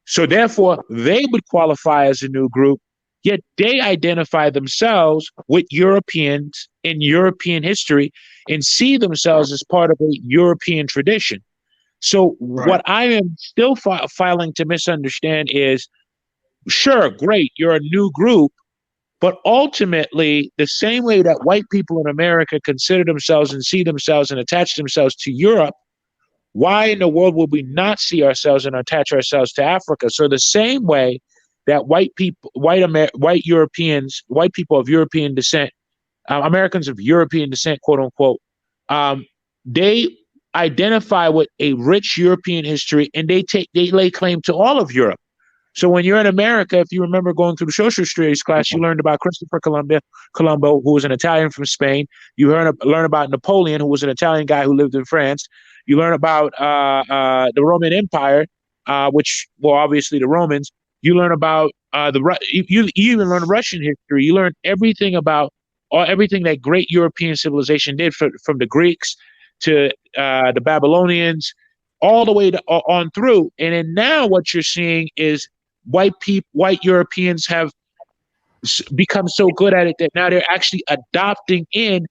So therefore, they would qualify as a new group, yet they identify themselves with Europeans in European history and see themselves as part of a European tradition. So what I am still filing to misunderstand is, sure, great, you're a new group, but ultimately, the same way that white people in America consider themselves and see themselves and attach themselves to Europe, why in the world would we not see ourselves and attach ourselves to Africa? So the same way that white Europeans, white people of European descent, Americans of European descent, quote unquote, they identify with a rich European history and they lay claim to all of Europe. So when you're in America, if you remember going through the social studies class, you learned about Christopher Colombo, who was an Italian from Spain. You learn about Napoleon, who was an Italian guy who lived in France. You learn about the Roman Empire, obviously the Romans. You learn about you even learn Russian history. You learn everything about everything that great European civilization did, from the Greeks to the Babylonians, all the way on through. And then now what you're seeing is white Europeans have become so good at it that now they're actually adopting in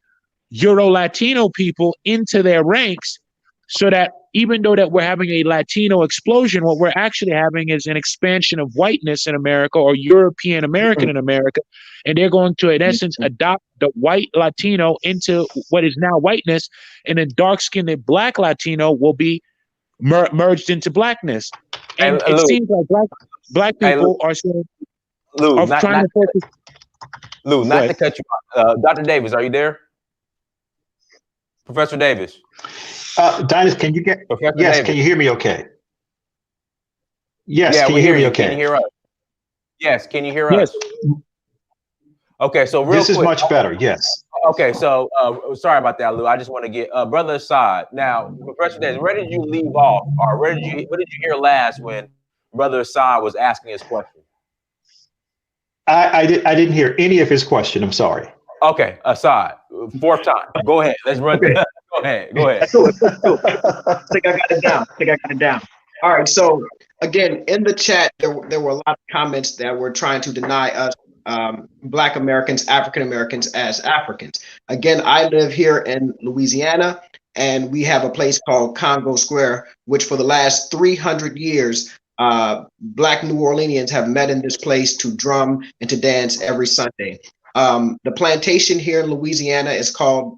Euro-Latino people into their ranks, so that even though that we're having a Latino explosion, what we're actually having is an expansion of whiteness in America, or European American in America. And they're going to, in essence, adopt the white Latino into what is now whiteness, and then dark-skinned Black Latino will be merged into Blackness. And it seems like black people are saying, Lou, not to cut you off. Dr. Davis, are you there? Professor Davis. Dinus, can you get? Professor yes, Davis. Can you hear me okay? Yes, yeah, can you hear me okay? Can you hear us? Yes, can you hear us? Okay, so this is much better, yes. Okay, so sorry about that, Lou. I just want to get Brother Assad. Now, Professor Davis, where did you leave off, or what did you hear last when Brother Assad was asking his question? I didn't hear any of his question. I'm sorry. Okay, Assad, fourth time. Go ahead. Let's run. Okay. Go ahead. Cool. I think I got it down. All right. So again, in the chat, there were a lot of comments that were trying to deny us Black Americans, African Americans as Africans. Again, I live here in Louisiana, and we have a place called Congo Square, which for the last 300 years, Black New Orleanians have met in this place to drum and to dance every Sunday. The plantation here in Louisiana is called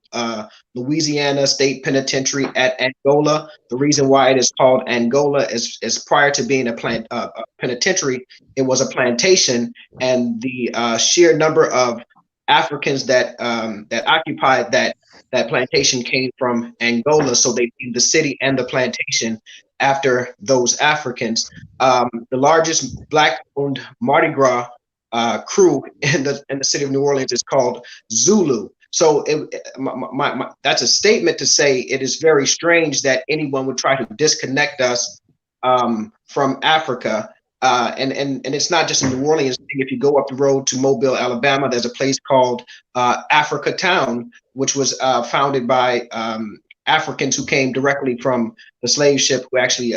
Louisiana State Penitentiary at Angola. The reason why it is called Angola is prior to being a penitentiary, it was a plantation, and the sheer number of Africans that occupied that plantation came from Angola, so they named the city and the plantation after those Africans. The largest Black-owned Mardi Gras crew in the city of New Orleans is called Zulu. So that's a statement to say it is very strange that anyone would try to disconnect us from Africa. And it's not just in New Orleans. If you go up the road to Mobile, Alabama, there's a place called Africa Town, which was founded by Africans who came directly from the slave ship, who actually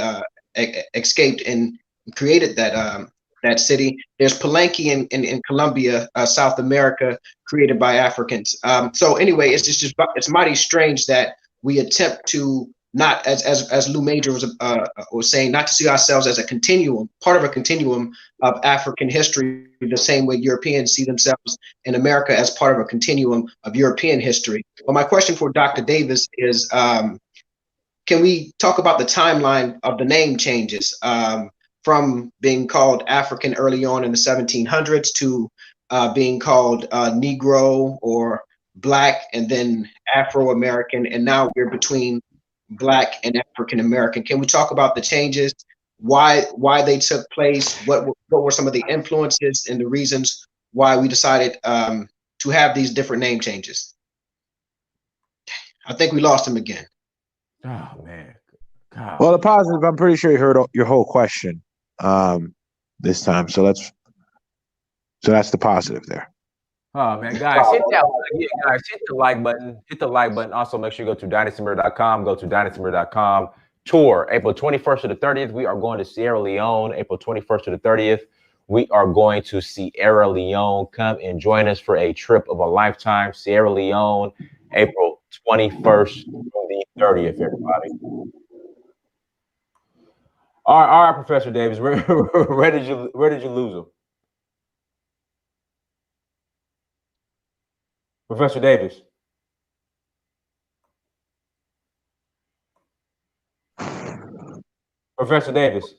escaped and created that city. There's Palenque in Colombia, South America, created by Africans. So anyway, it's mighty strange that we attempt to not, as Lou Major was saying, not to see ourselves as a continuum, part of a continuum of African history, the same way Europeans see themselves in America as part of a continuum of European history. But my question for Dr. Davis is, can we talk about the timeline of the name changes from being called African early on in the 1700s to being called Negro or Black, and then Afro-American, and now we're between Black and African American? Can we talk about the changes, why they took place, what were some of the influences and the reasons why we decided to have these different name changes? I think we lost him again. Oh man. God. Well, the positive, I'm pretty sure you heard your whole question this time. So that's the positive there. Oh man, guys, hit that like, guys, hit the like button. Hit the like button. Also, make sure you go to dynastymirror.com. Go to dynastymirror.com. Tour April 21st to the 30th. We are going to Sierra Leone. April 21st to the 30th. We are going to Sierra Leone. Come and join us for a trip of a lifetime. Sierra Leone, April 21st to the 30th. Everybody. All right, Professor Davis. Where did you lose him? Professor Davis. Professor Davis.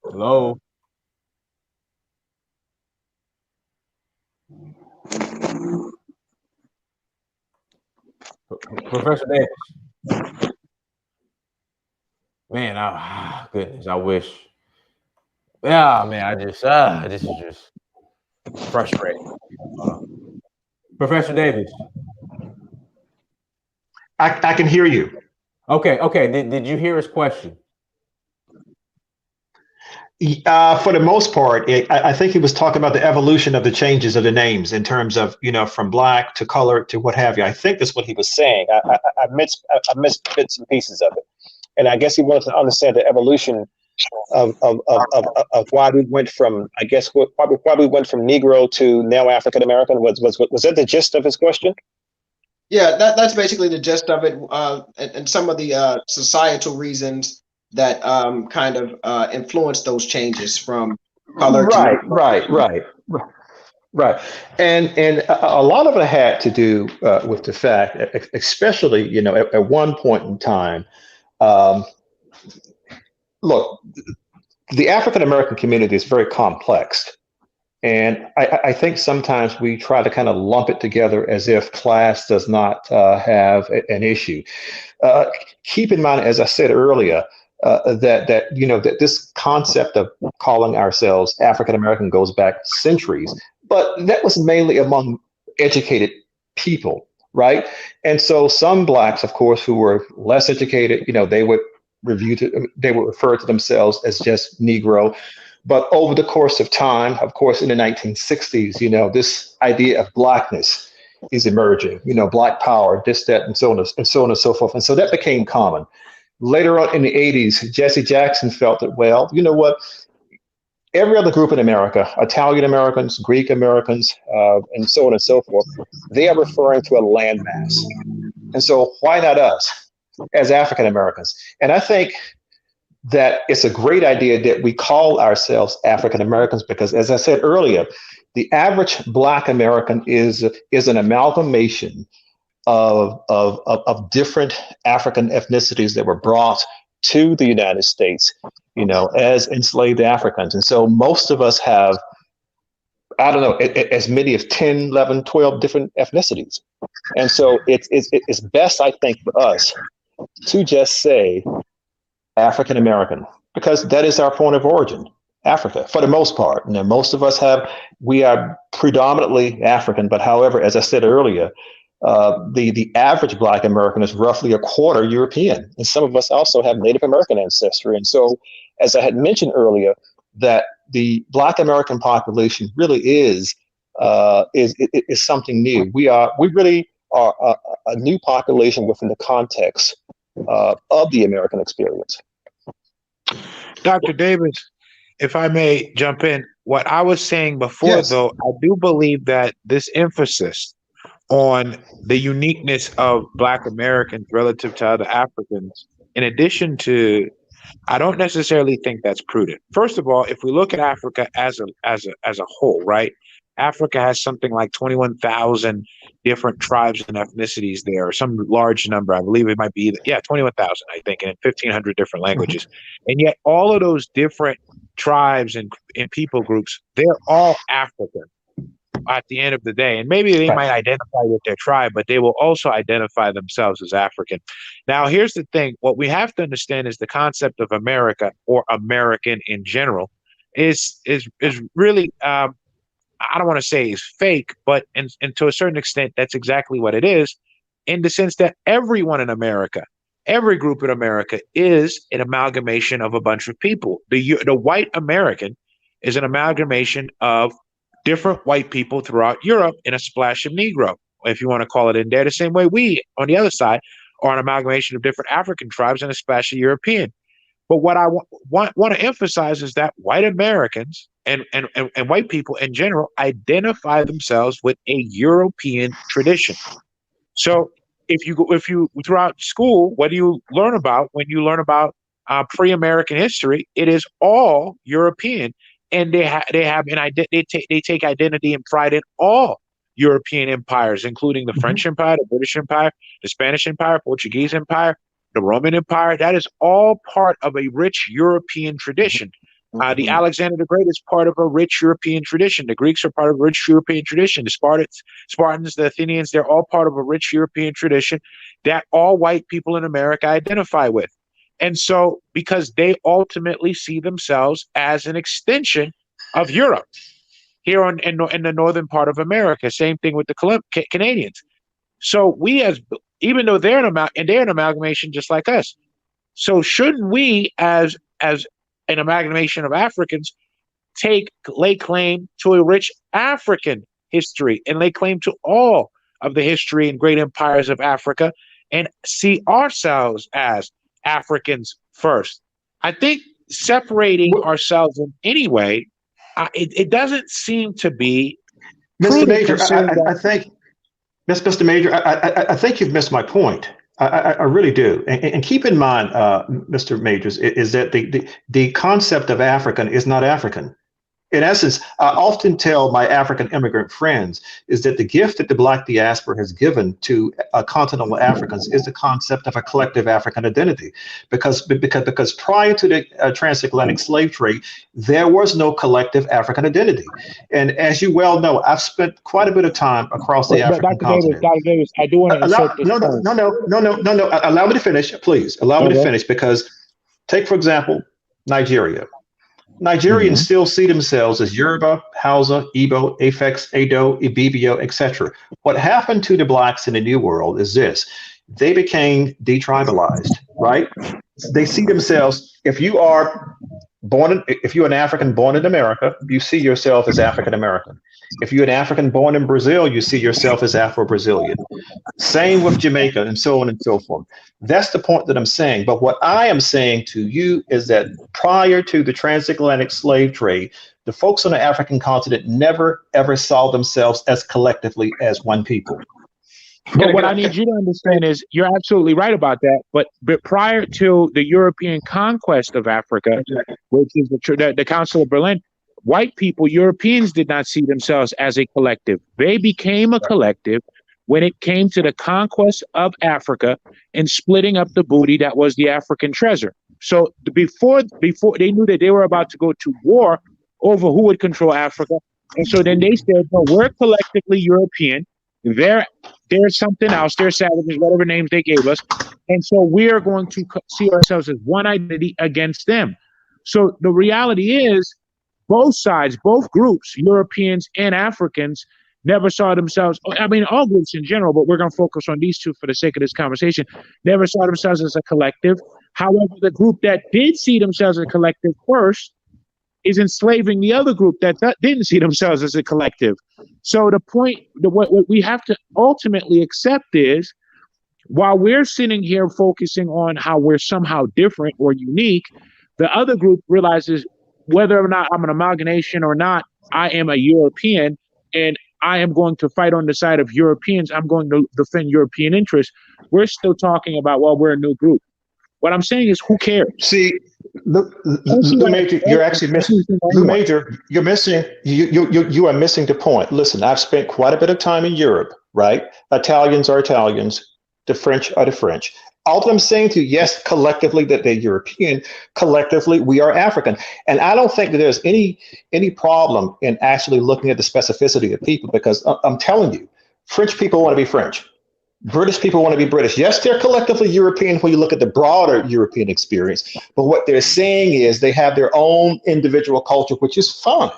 Hello. Professor Davis. Man, goodness, I wish. Yeah, man, I just this is just frustrating. Professor Davis. I can hear you. Okay. Did you hear his question? For the most part, I think he was talking about the evolution of the changes of the names in terms of, from Black to color to what have you. I think that's what he was saying. I missed bits and pieces of it. And I guess he wanted to understand the evolution of why we went from, I guess, why we went from Negro to now African American. Was that the gist of his question? Yeah, that's basically the gist of it, and some of the societal reasons that kind of influenced those changes from color to right. And a lot of it had to do with the fact, especially at one point in time. Look, the African American community is very complex. And I think sometimes we try to kind of lump it together as if class does not have an issue. Keep in mind, as I said earlier, that this concept of calling ourselves African American goes back centuries, but that was mainly among educated people, right? And so some Blacks, of course, who were less educated, they would refer to themselves as just Negro. But over the course of time, of course, in the 1960s, this idea of Blackness is emerging, Black power, this, that, and so on and so forth. And so that became common. Later on in the 80s, Jesse Jackson felt that, well, you know what? Every other group in America, Italian Americans, Greek Americans, and so on and so forth, they are referring to a landmass. And so why not us as African Americans? And I think that it's a great idea that we call ourselves African Americans because, as I said earlier, the average Black American is an amalgamation of different African ethnicities that were brought to the United States, as enslaved Africans. And so most of us have, I don't know, as many as 10, 11, 12 different ethnicities. And so it's best, I think, for us to just say African American, because that is our point of origin, Africa, for the most part. Most of us we are predominantly African, but however, as I said earlier, the average Black American is roughly a quarter European, and some of us also have Native American ancestry. And so, as I had mentioned earlier, that the Black American population really is something new. We really are a new population within the context of the American experience. Dr. Davis, if I may jump in, what I was saying before, Yes. though, I do believe that this emphasis on the uniqueness of Black Americans relative to other Africans, in addition to, I don't necessarily think that's prudent. First of all, if we look at Africa as a whole, right? Africa has something like 21,000 different tribes and ethnicities there, or some large number. I believe it might be, 21,000, I think, and 1,500 different languages. And yet all of those different tribes and people groups, they're all African at the end of the day. And maybe they might identify with their tribe, but they will also identify themselves as African. Now, here's the thing. What we have to understand is the concept of America, or American in general, is really, I don't want to say is fake, but and to a certain extent, that's exactly what it is, in the sense that everyone in America, every group in America is an amalgamation of a bunch of people. The white American is an amalgamation of different white people throughout Europe and a splash of Negro, if you want to call it in there. The same way we, on the other side, are an amalgamation of different African tribes and a splash of European. But what I want to emphasize is that white Americans and white people in general identify themselves with a European tradition. So if you throughout school, what do you learn about when you learn about pre-American history? It is all European, and they take identity and pride in all European empires, including the French Empire, the British Empire, the Spanish Empire, Portuguese Empire, the Roman Empire. That is all part of a rich European tradition. The Alexander the Great is part of a rich European tradition. The Greeks are part of a rich European tradition. The Spartans, the Athenians, they're all part of a rich European tradition that all white people in America identify with. And so, because they ultimately see themselves as an extension of Europe here in the northern part of America. Same thing with the Canadians. So even though they're an amalgamation just like us. So shouldn't we, as an amalgamation of Africans, lay claim to a rich African history and lay claim to all of the history and great empires of Africa and see ourselves as Africans first? I think separating ourselves in any way, it doesn't seem to be. Mr. Major, I think, Mr. Major, I think you've missed my point. I really do. And keep in mind, Mr. Majors, is that the concept of African is not African. In essence, I often tell my African immigrant friends is that the gift that the Black diaspora has given to continental Africans is the concept of a collective African identity. Because prior to the transatlantic slave trade, there was no collective African identity. And as you well know, I've spent quite a bit of time across the African continent. Dr. Davis, I do want to insert this. No. Allow me to finish, please. Allow me to finish, because take, for example, Nigeria. Nigerians still see themselves as Yoruba, Hausa, Igbo, Afex, Edo, Ibibio, etc. What happened to the Blacks in the New World is this. They became detribalized, right? They see themselves, if you're an African born in America, you see yourself as African American. If you're an African born in Brazil, you see yourself as Afro-Brazilian. Same with Jamaica, and so on and so forth. That's the point that I'm saying. But what I am saying to you is that prior to the transatlantic slave trade, the folks on the African continent never, ever saw themselves as collectively as one people. But what I need you to understand is you're absolutely right about that. But prior to the European conquest of Africa, which is the Council of Berlin, white people, Europeans, did not see themselves as a collective. They became a collective when it came to the conquest of Africa and splitting up the booty that was the African treasure. So before they knew that they were about to go to war over who would control Africa. And so then they said, no, we're collectively European. They're something else. They're savages, whatever names they gave us. And so we're going to see ourselves as one identity against them. So the reality is both sides, both groups, Europeans and Africans, never saw themselves, I mean, all groups in general, but we're going to focus on these two for the sake of this conversation, never saw themselves as a collective. However, the group that did see themselves as a collective first is enslaving the other group that didn't see themselves as a collective. So the point, what we have to ultimately accept is, while we're sitting here focusing on how we're somehow different or unique, the other group realizes whether or not I'm an amalgamation or not, I am a European, and I am going to fight on the side of Europeans. I'm going to defend European interests. We're still talking about, well, we're a new group. What I'm saying is, who cares? See, Lou Major, you're actually missing. Lou Major, you're missing. You are missing the point. Listen, I've spent quite a bit of time in Europe. Right? Italians are Italians. The French are the French. All that I'm saying to you, yes, collectively that they're European. Collectively, we are African, and I don't think that there's any problem in actually looking at the specificity of people, because I'm telling you, French people want to be French. British people want to be British. Yes, they're collectively European when you look at the broader European experience. But what they're saying is they have their own individual culture, which is fine.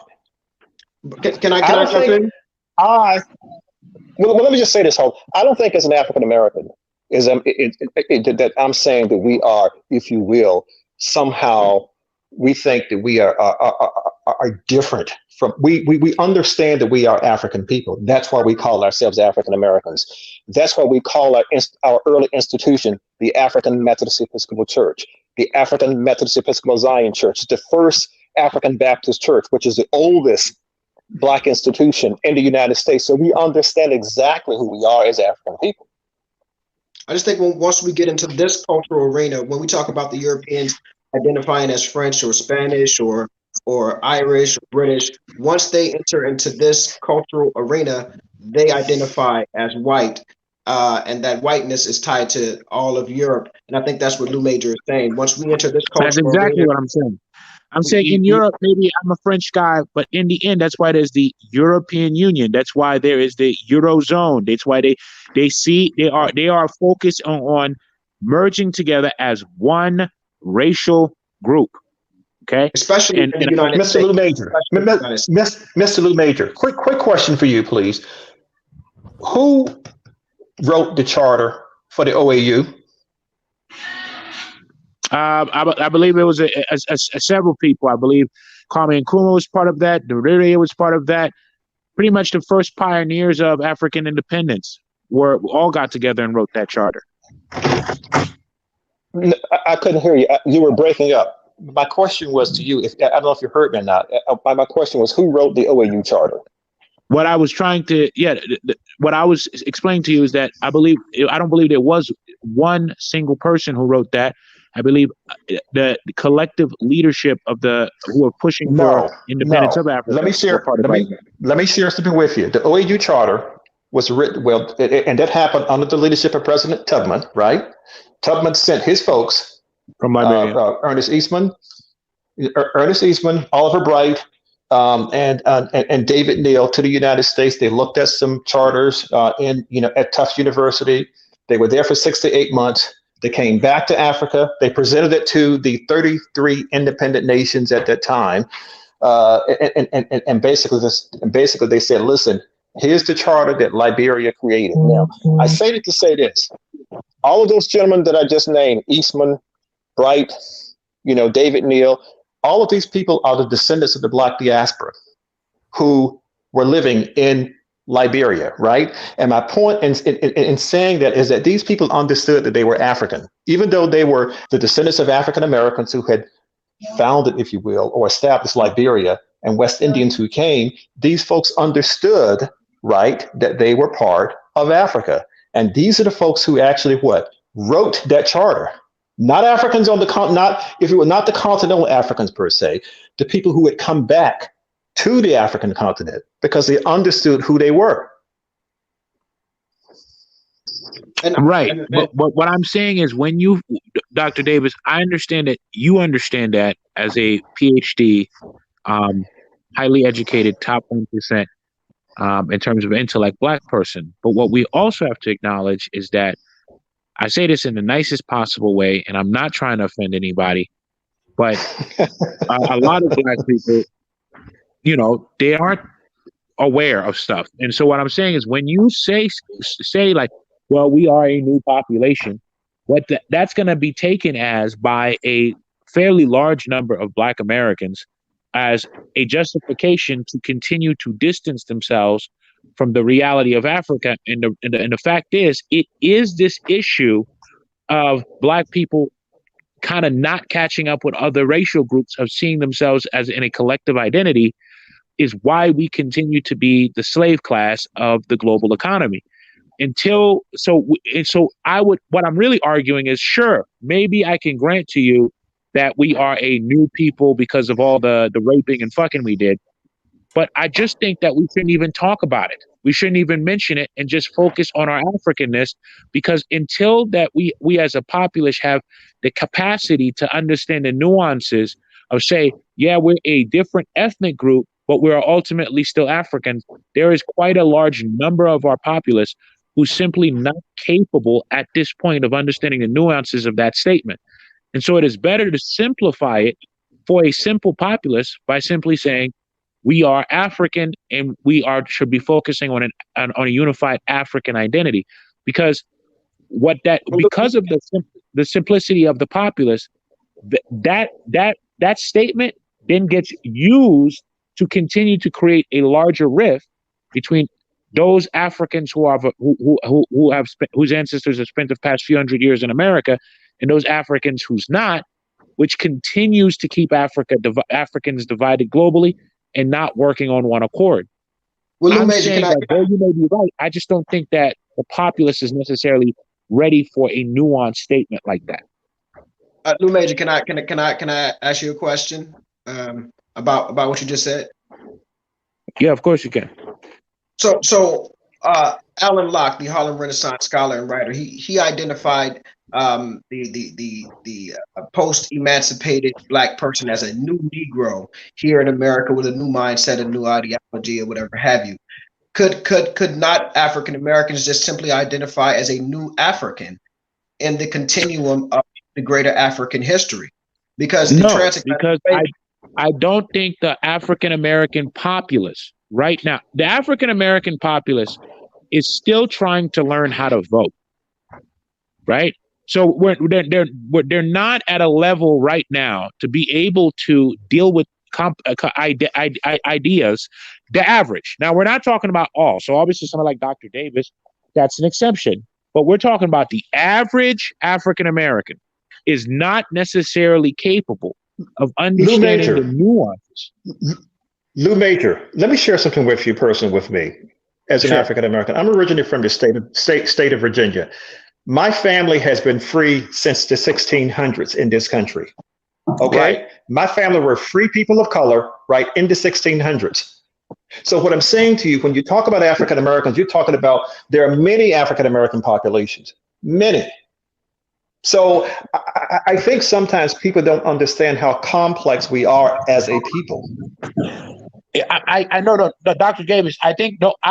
Can I jump in? Well, let me just say this, Hope. I don't think as an African American that I'm saying that we are, if you will, somehow we think that we are different from, we understand that we are African people. That's why we call ourselves African Americans. That's why we call our early institution the African Methodist Episcopal Church, the African Methodist Episcopal Zion Church, the first African Baptist church, which is the oldest Black institution in the United States. So we understand exactly who we are as African people. I just think once we get into this cultural arena, when we talk about the Europeans identifying as French or Spanish or Irish or British, once they enter into this cultural arena, they identify as white, and that whiteness is tied to all of Europe. And I think that's what Lou Major is saying. Once we enter this cultural That's exactly arena, what I'm saying. I'm saying in Europe, maybe I'm a French guy, but in the end, that's why there's the European Union. That's why there is the Eurozone. That's why they are focused on merging together as one racial group. Okay, especially in the United Mr. States. Lou Major, Mr. Lou Major, quick question for you, please. Who wrote the charter for the OAU? I believe it was several people. I believe Kwame Nkrumah was part of that. Nyerere was part of that. Pretty much the first pioneers of African independence all got together and wrote that charter. I couldn't hear you. You were breaking up. My question was to you. I don't know if you heard me or not. My question was, who wrote the OAU charter? What I was trying to, what I was explaining to you is that I don't believe there was one single person who wrote that. I believe the collective leadership of who are pushing for independence of Africa. Let me share something with you. The OAU charter was written, and that happened under the leadership of President Tubman, right? Tubman sent his folks from Liberia, Ernest Eastman, Oliver Bright, and David Neal to the United States. They looked at some charters at Tufts University. They were there for 6 to 8 months. They came back to Africa. They presented it to the 33 independent nations at that time, and basically they said, "Listen, here's the charter that Liberia created." Now, I say it to say this: all of those gentlemen that I just named, Eastman, Bright, David Neal, all of these people are the descendants of the Black diaspora who were living in Liberia, right? And my point in saying that is that these people understood that they were African, even though they were the descendants of African Americans who had founded, if you will, or established Liberia, and West Indians who came. These folks understood, right, that they were part of Africa. And these are the folks who actually wrote that charter. Not Africans on the not the continental Africans per se, the people who had come back to the African continent because they understood who they were. Right. But what I'm saying is when you, Dr. Davis, I understand that you understand that as a PhD, highly educated, top 1%, in terms of intellect Black person. But what we also have to acknowledge is that I say this in the nicest possible way, and I'm not trying to offend anybody, but a lot of Black people, you know, they aren't aware of stuff. And so what I'm saying is when you say like, well, we are a new population, what that's going to be taken as by a fairly large number of Black Americans as a justification to continue to distance themselves from the reality of Africa. And the fact is, it is this issue of Black people kind of not catching up with other racial groups, of seeing themselves as in a collective identity, is why we continue to be the slave class of the global economy. What I'm really arguing is, sure, maybe I can grant to you that we are a new people because of all the raping and fucking we did. But I just think that we shouldn't even talk about it. We shouldn't even mention it and just focus on our Africanness, because until that we as a populace have the capacity to understand the nuances of, say, yeah, we're a different ethnic group, but we are ultimately still Africans, there is quite a large number of our populace who's simply not capable at this point of understanding the nuances of that statement. And so it is better to simplify it for a simple populace by simply saying, we are African and should be focusing on a unified African identity, because because of the simplicity of the populace, that statement then gets used to continue to create a larger rift between those Africans whose ancestors have spent the past few hundred years in America and those Africans who's not, which continues to keep Africans divided globally and not working on one accord. Well, I'm saying that though you may be right, I just don't think that the populace is necessarily ready for a nuanced statement like that. Lou Major, can I ask you a question about what you just said? Yeah, of course you can. So Alan Locke, the Harlem Renaissance scholar and writer, he identified the post-emancipated Black person as a new Negro here in America with a new mindset, a new ideology, or whatever have you. Could not African Americans just simply identify as a new African in the continuum of the greater African history? Because I don't think the African American populace right now, the African American populace is still trying to learn how to vote, right? So they're not at a level right now to be able to deal with ideas. The average. Now, we're not talking about all. So obviously, someone like Dr. Davis, that's an exception. But we're talking about the average African American is not necessarily capable of understanding the nuances. Lou Major, let me share something with you personally with me as an African American. I'm originally from the state of Virginia. My family has been free since the 1600s in this country. Okay. Right. My family were free people of color, right, in the 1600s. So what I'm saying to you, when you talk about African Americans, you're talking about there are many African American populations, many. So I think sometimes people don't understand how complex we are as a people. I know that Dr. Davis, I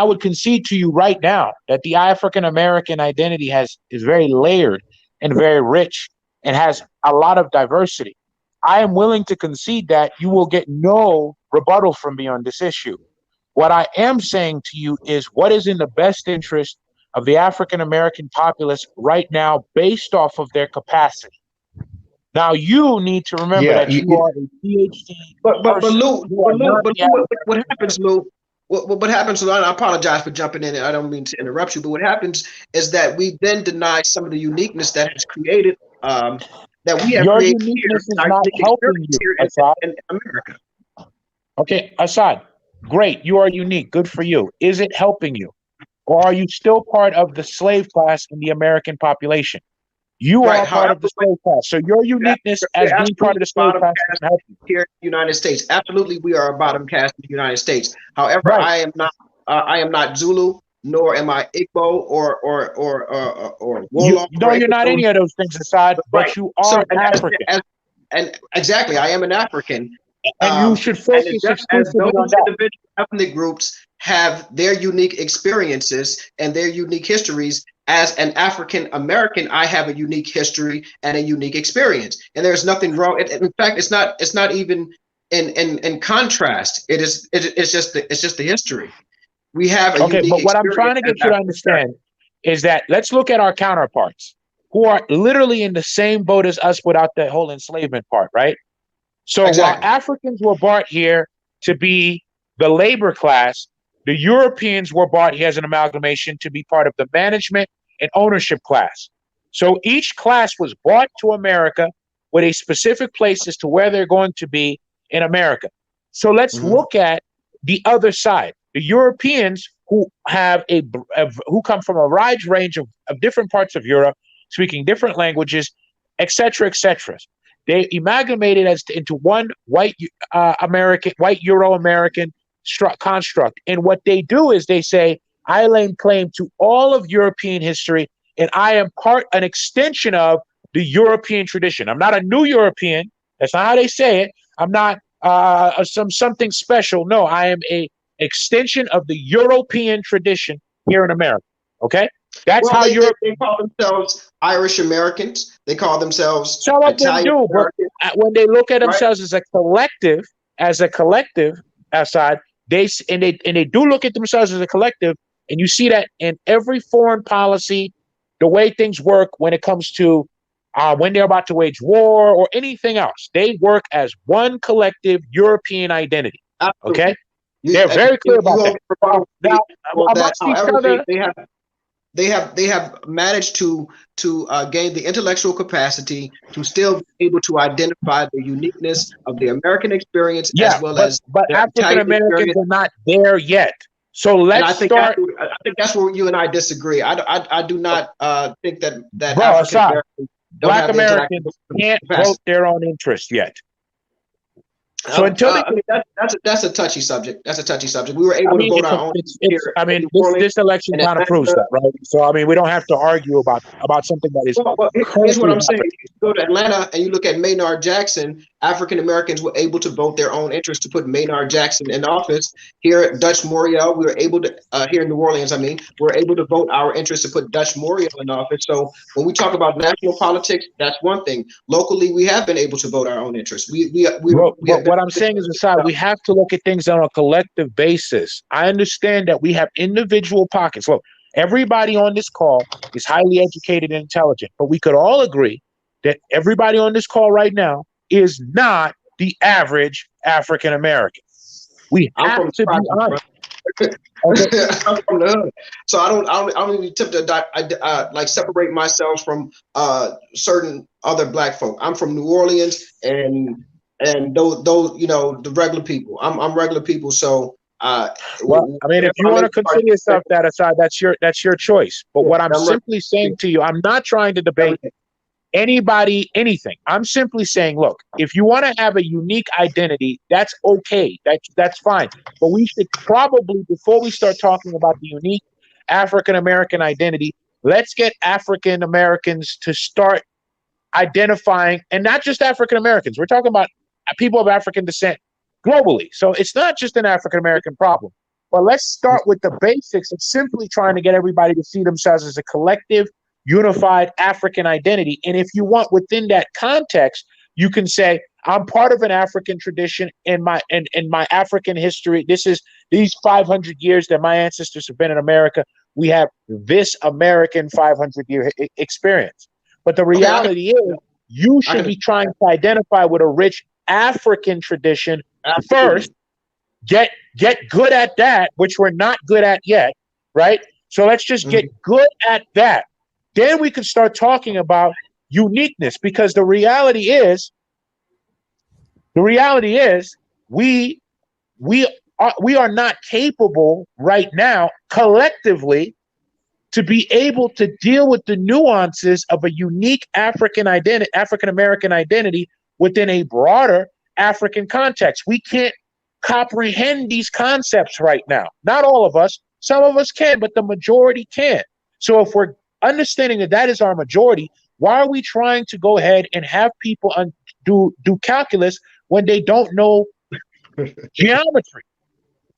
would concede to you right now that the African American identity is very layered and very rich and has a lot of diversity. I am willing to concede that. You will get no rebuttal from me on this issue. What I am saying to you is what is in the best interest of the African American populace right now based off of their capacity. Now, you need to remember that you are a PhD. But Lou, what happens, Lou? What happens? I apologize for jumping in. I don't mean to interrupt you, but what happens is that we then deny some of the uniqueness that has created. That we have created uniqueness is not helping you, Assad. In America. Okay, Assad, great. You are unique. Good for you. Is it helping you? or are you still part of the slave class in the American population? You Right. are part of the slave class. So your uniqueness as being part of the slave class doesn't help you. Here in the United States, absolutely, we are a bottom caste in the United States. However, Right. I am not Zulu, nor am I Igbo or Wolof. No, you're not any of those things aside, Right. but you are African. And exactly, I am an African. And you should focus exclusively on those that. individual ethnic groups have their unique experiences and their unique histories. As an African American, I have a unique history and a unique experience, and there's nothing wrong. In fact, it's not even in contrast. It's just the history. We have a unique but what I'm trying to get you to understand is that let's look at our counterparts who are literally in the same boat as us without the whole enslavement part, right? So while Africans were brought here to be the labor class, the Europeans were brought here as an amalgamation to be part of the management and ownership class. So each class was brought to America with a specific place as to where they're going to be in America. So let's look at the other side. The Europeans who have who come from a wide range of different parts of Europe, speaking different languages, etc., etc. They amalgamated into one white Euro-American construct. And what they do is they say, I lay claim to all of European history, and I am an extension of the European tradition. I'm not a new European. That's not how they say it. I'm not something special. No, I am a extension of the European tradition here in America. Okay? That's how they call themselves Irish Americans. They call themselves some of them do, but when they look at themselves as a collective outside, they do look at themselves as a collective, and you see that in every foreign policy, the way things work when it comes to when they're about to wage war or anything else, they work as one collective European identity. Absolutely. Okay, they're very clear about that. Now, amongst each other, they have managed to gain the intellectual capacity to still be able to identify the uniqueness of the American experience but African Americans are not there yet. So let's start. I think that's where you and I disagree. I do not think that African Americans Black Americans can't vote their own interest yet. So until that's a touchy subject. That's a touchy subject. We were able to vote our own. This election kind of proves that, right? So we don't have to argue about something that is. Well, here's what I'm saying. If you go to Atlanta and you look at Maynard Jackson, African Americans were able to vote their own interest to put Maynard Jackson in office. Here at Dutch Morial, we were able to here in New Orleans. We're able to vote our interest to put Dutch Morial in office. So when we talk about national politics, that's one thing. Locally, we have been able to vote our own interest. What I'm saying is, aside, we have to look at things on a collective basis. I understand that we have individual pockets. Look, everybody on this call is highly educated and intelligent, but we could all agree that everybody on this call right now is not the average African American. We have to be honest. I'm from the hood, so I don't even attempt to like separate myself from certain other Black folk. I'm from New Orleans, and those the regular people. I'm regular people, so. If you want to consider yourself that aside, that's your choice. But what I'm simply saying to you, I'm not trying to debate anybody, anything. I'm simply saying, look, if you want to have a unique identity, that's okay. That's fine. But we should probably, before we start talking about the unique African American identity, let's get African Americans to start identifying, and not just African Americans. We're talking about people of African descent globally. So it's not just an African American problem. But let's start with the basics of simply trying to get everybody to see themselves as a collective, unified African identity. And if you want, within that context, you can say, I'm part of an African tradition in my African history. This is these 500 years that my ancestors have been in America. We have this American 500-year experience. But the reality is, you should be trying to identify with a rich African tradition first. Get good at that, which we're not good at yet, right? So let's just get good at that. Then we can start talking about uniqueness, because the reality is we we are not capable right now collectively to be able to deal with the nuances of a unique African American identity within a broader African context. We can't comprehend these concepts right now. Not all of us. Some of us can, but the majority can't. So if we're understanding that that is our majority, why are we trying to go ahead and have people do calculus when they don't know geometry?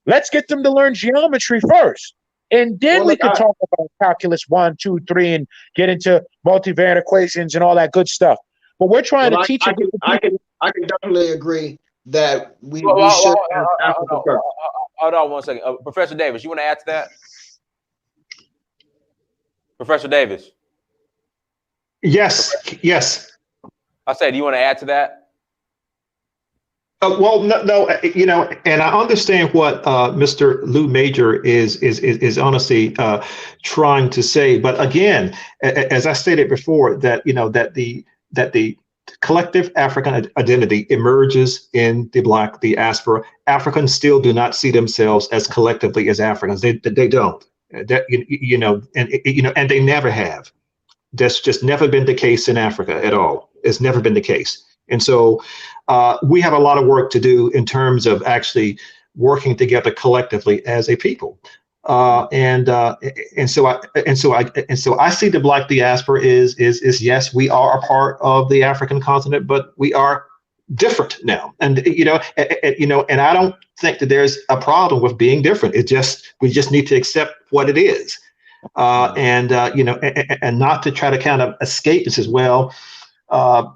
Let's get them to learn geometry first. And then we could talk about calculus 1, 2, 3, and get into multivariate equations and all that good stuff. But we're trying to teach it. I can definitely agree that we should have Africa first. Hold on 1 second. Professor Davis, you want to add to that? Professor Davis. Yes. I said, do you want to add to that? Well, no, and I understand what Mr. Lou Major is honestly trying to say. But again, as I stated before, that the collective African identity emerges in the Black diaspora. Africans still do not see themselves as collectively as Africans. They don't. And they never have. That's just never been the case in Africa at all. It's never been the case. And so we have a lot of work to do in terms of actually working together collectively as a people. And so I see the Black diaspora is yes, we are a part of the African continent, but we are different now. And and I don't think that there's a problem with being different. We just need to accept what it is. And not to try to kind of escape this as well.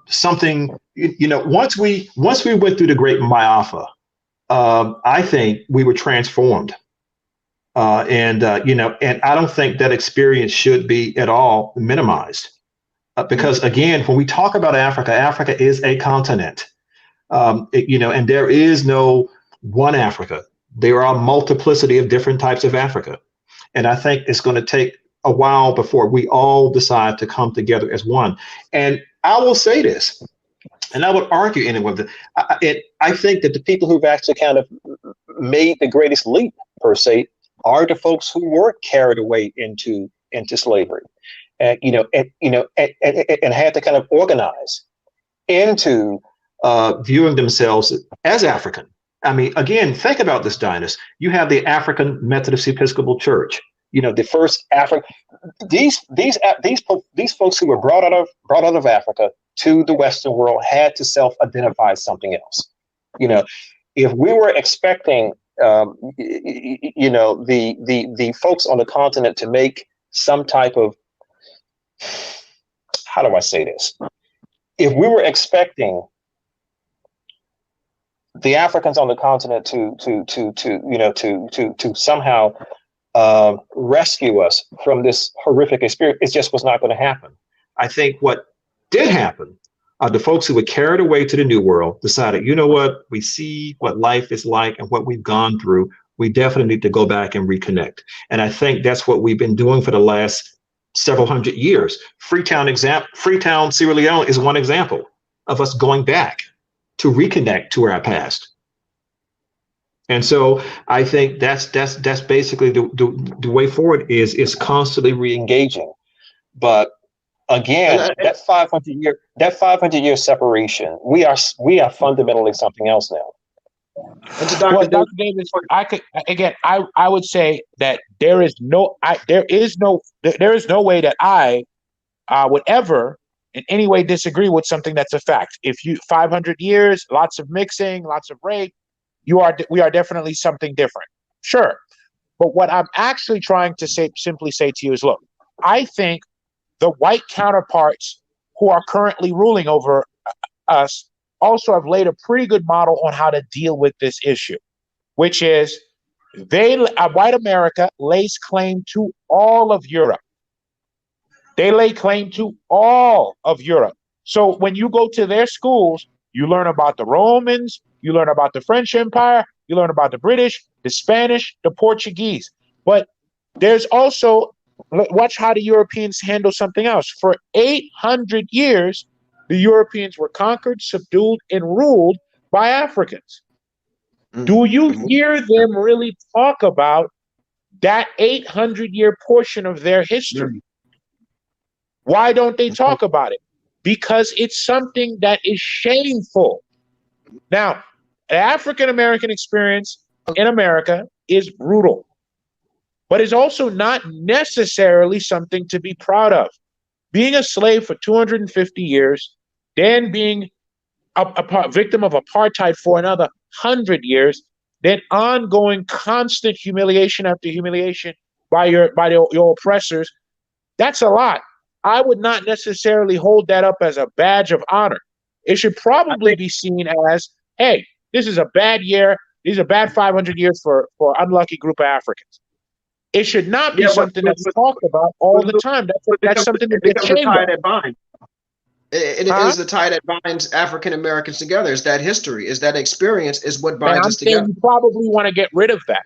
Something, once we went through the Great Maafa, I think we were transformed. And I don't think that experience should be at all minimized. Because again, when we talk about Africa, Africa is a continent. And there is no one Africa. There are a multiplicity of different types of Africa. And I think it's going to take a while before we all decide to come together as one. And I will say this, and I would argue anyone that I think that the people who've actually kind of made the greatest leap, per se, are the folks who were carried away into slavery, and had to kind of organize into viewing themselves as African. I mean, again, think about this, Dinus. You have the African Methodist Episcopal Church. The first African. These folks who were brought out of Africa to the Western world had to self-identify as something else. If we were expecting, the folks on the continent to make some type of, how do I say this? If we were expecting the Africans on the continent to somehow rescue us from this horrific experience, it just was not going to happen. I think what did happen, the folks who were carried away to the New World decided, you know what, we see what life is like and what we've gone through. We definitely need to go back and reconnect. And I think that's what we've been doing for the last several hundred years. Freetown, Sierra Leone is one example of us going back to reconnect to our past. And so I think that's basically the way forward is constantly re-engaging. But again, that 500 year separation, we are fundamentally something else now. And to Dr. Davis, I would say that there is no way that I would ever in any way disagree with something that's a fact. If 500 years, lots of mixing, lots of rape, we are definitely something different. Sure. But what I'm actually trying to simply say to you is, look, I think the white counterparts who are currently ruling over us also have laid a pretty good model on how to deal with this issue, which is white America lays claim to all of Europe. They lay claim to all of Europe. So when you go to their schools, you learn about the Romans, you learn about the French Empire, you learn about the British, the Spanish, the Portuguese. But there's also, watch how the Europeans handle something else. For 800 years, the Europeans were conquered, subdued, and ruled by Africans. Do you hear them really talk about that 800-year portion of their history? Why don't they talk about it? Because it's something that is shameful. Now, the African American experience in America is brutal, but it's also not necessarily something to be proud of. Being a slave for 250 years, then being a victim of apartheid for another 100 years, then ongoing constant humiliation after humiliation by your oppressors, that's a lot. I would not necessarily hold that up as a badge of honor. It should probably be seen as, hey, this is a bad year. These are bad 500 years for an unlucky group of Africans. It should not be something that's talked about all the time. That's something that gets shamed. It is the tie that binds African Americans together. Is that history? Is that experience? Is what binds us together? You probably want to get rid of that,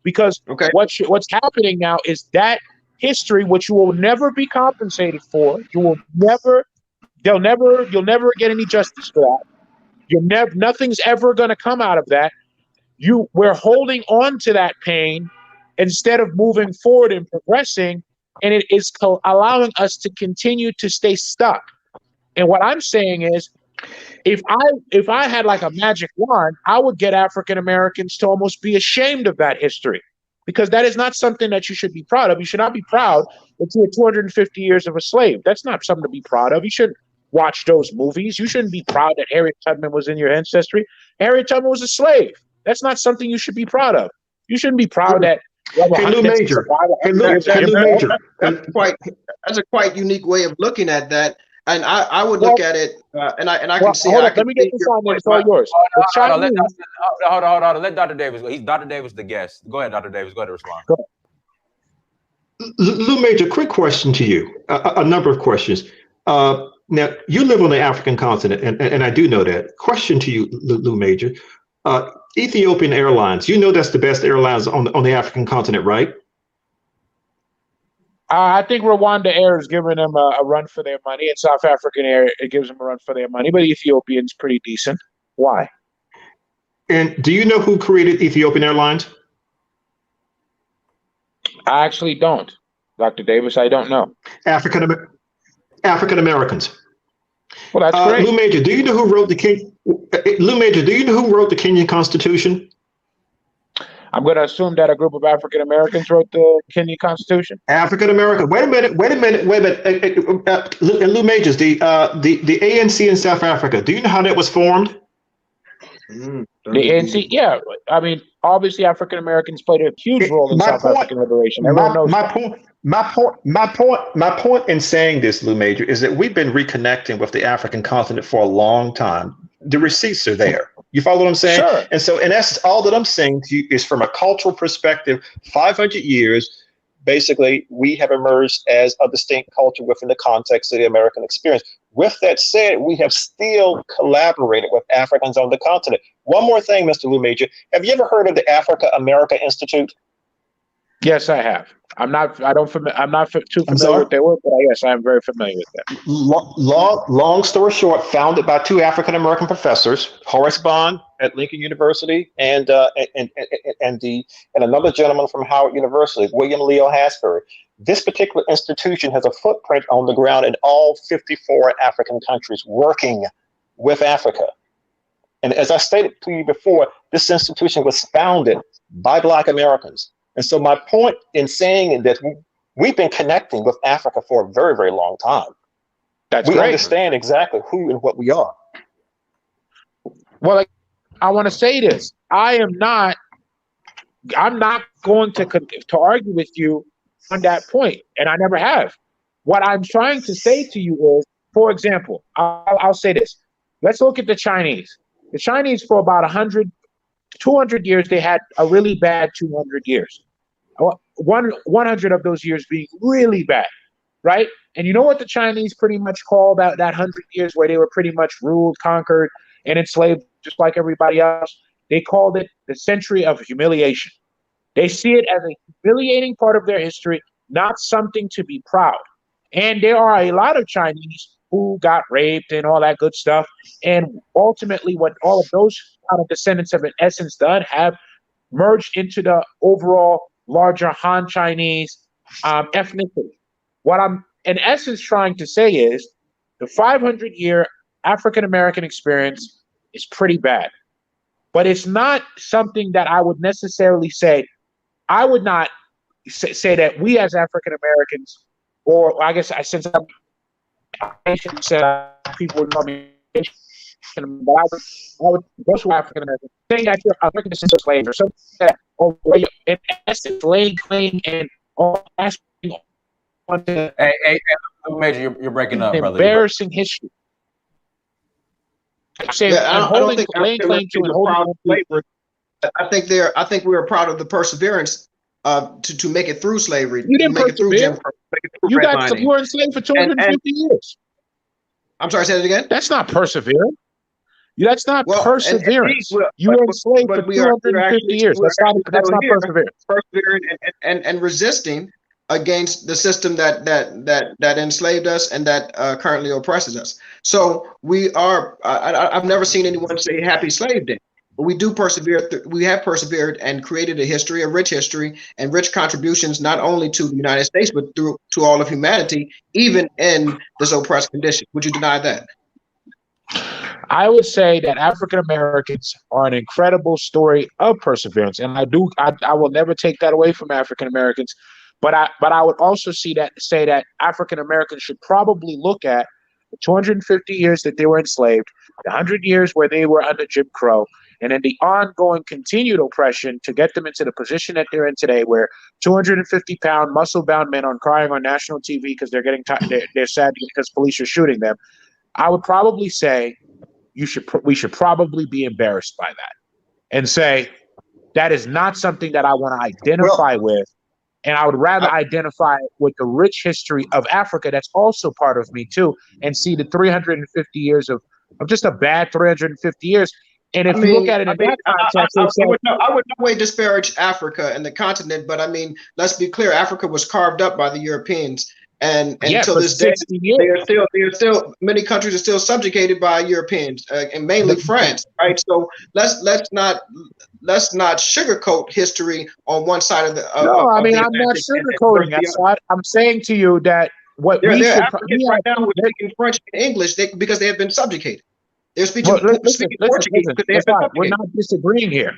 because what's happening now is that history, which you will never be compensated for. You'll never get any justice for that. Nothing's ever going to come out of that. We're holding on to that pain instead of moving forward and progressing, and it is allowing us to continue to stay stuck. And what I'm saying is, if I had like a magic wand, I would get African Americans to almost be ashamed of that history, because that is not something that you should be proud of. You should not be proud that you were 250 years of a slave. That's not something to be proud of. You shouldn't watch those movies. You shouldn't be proud that Harriet Tubman was in your ancestry. Harriet Tubman was a slave. That's not something you should be proud of. You shouldn't be proud that. Hey, Lou Major. That's a quite unique way of looking at that. And I would look at it, and I can see. Let me get this on there. It's all yours. Hold on. Let Dr. Davis go. Dr. Davis the guest. Go ahead, Dr. Davis. Go ahead and respond. Go ahead. Lou Major, quick question to you. A number of questions. Now, you live on the African continent, and I do know that. Question to you, Lou Major. Ethiopian Airlines, you know that's the best airlines on the African continent, right? I think Rwanda Air is giving them a run for their money, and South African Air, it gives them a run for their money, but Ethiopian's pretty decent. Why? And do you know who created Ethiopian Airlines? I actually don't, Dr. Davis. I don't know. African Americans. Well, that's great. Lou Major, do you know who wrote the Kenyan Constitution? I'm going to assume that a group of African Americans wrote the Kenyan Constitution. African American. Wait a minute. Lou Majors, the ANC in South Africa. Do you know how that was formed? The ANC, yeah. I mean, obviously, African Americans played a huge role in South African liberation. Everyone knows My point in saying this, Lou Major, is that we've been reconnecting with the African continent for a long time. The receipts are there. You follow what I'm saying? Sure. And so, in essence, all that I'm saying to you is, from a cultural perspective, 500 years, basically, we have emerged as a distinct culture within the context of the American experience. With that said, we have still collaborated with Africans on the continent. One more thing, Mr. Lou Major. Have you ever heard of the Africa America Institute? Yes, I have. I'm not too familiar with their work, but yes, I am very familiar with them. Long story short, founded by two African American professors, Horace Bond at Lincoln University, and another gentleman from Howard University, William Leo Hasbury. This particular institution has a footprint on the ground in all 54 African countries, working with Africa. And as I stated to you before, this institution was founded by Black Americans. And so my point in saying that we've been connecting with Africa for a very, very long time. We understand exactly who and what we are. Well, I want to say this. I'm not going to argue with you on that point, and I never have. What I'm trying to say to you is, for example, I'll say this. Let's look at the Chinese. The Chinese, for about 200 years, they had a really bad 200 years. 100 of those years being really bad, right? And you know what the Chinese pretty much call that 100 years where they were pretty much ruled, conquered, and enslaved just like everybody else? They called it the century of humiliation. They see it as a humiliating part of their history, not something to be proud. And there are a lot of Chinese who got raped and all that good stuff. And ultimately, what all of those kind of descendants have in essence done have merged into the overall larger Han Chinese ethnicity. What I'm in essence trying to say is the 500-year African American experience is pretty bad, but it's not something that I would necessarily say. I would not say that we as African Americans, or I guess since I said people would call me Asian, but I would most African Americans saying that you're African descendant of slaves or something that, or in essence, laying claim and asking on the Major, you're breaking up, brother. embarrassing history. I'm saying, Yeah, I don't think laying claim to and holding on slavery. I think we are proud of the perseverance to make it through slavery. You didn't make it through persevere. Jim Crow, make it through You redlining. were enslaved for 250 years. I'm sorry, say that again. That's not perseverance. That's not perseverance. You were enslaved for 250 years. That's not perseverance. Persevering and resisting against the system that enslaved us and that currently oppresses us. So we are. I've never seen anyone say "Happy Slave Day," but we do persevere. We have persevered and created a history, a rich history, and rich contributions not only to the United States but to all of humanity, even in this oppressed condition. Would you deny that? I would say that African Americans are an incredible story of perseverance, and I will never take that away from African Americans. But I would also say that African Americans should probably look at the 250 years that they were enslaved, the 100 years where they were under Jim Crow, and then the ongoing continued oppression to get them into the position that they're in today, where 250-pound, muscle-bound men are crying on national TV because they're getting they're sad because police are shooting them. I would probably say we should probably be embarrassed by that and say that is not something that I want to identify with. And I would rather identify with the rich history of Africa that's also part of me too, and see the 350 years of just a bad 350 years. And if you look at it in that context, I would no way disparage Africa and the continent, but I mean, let's be clear: Africa was carved up by the Europeans, and until this day, they are still many countries are still subjugated by Europeans, and mainly France, right? So let's not sugarcoat history on one side of the. No, I mean, I'm not sugarcoating it. I'm saying to you that what we should Africans right now were speaking French and English because they have been subjugated. They're speaking Portuguese because they have been subjugated. We're not disagreeing here.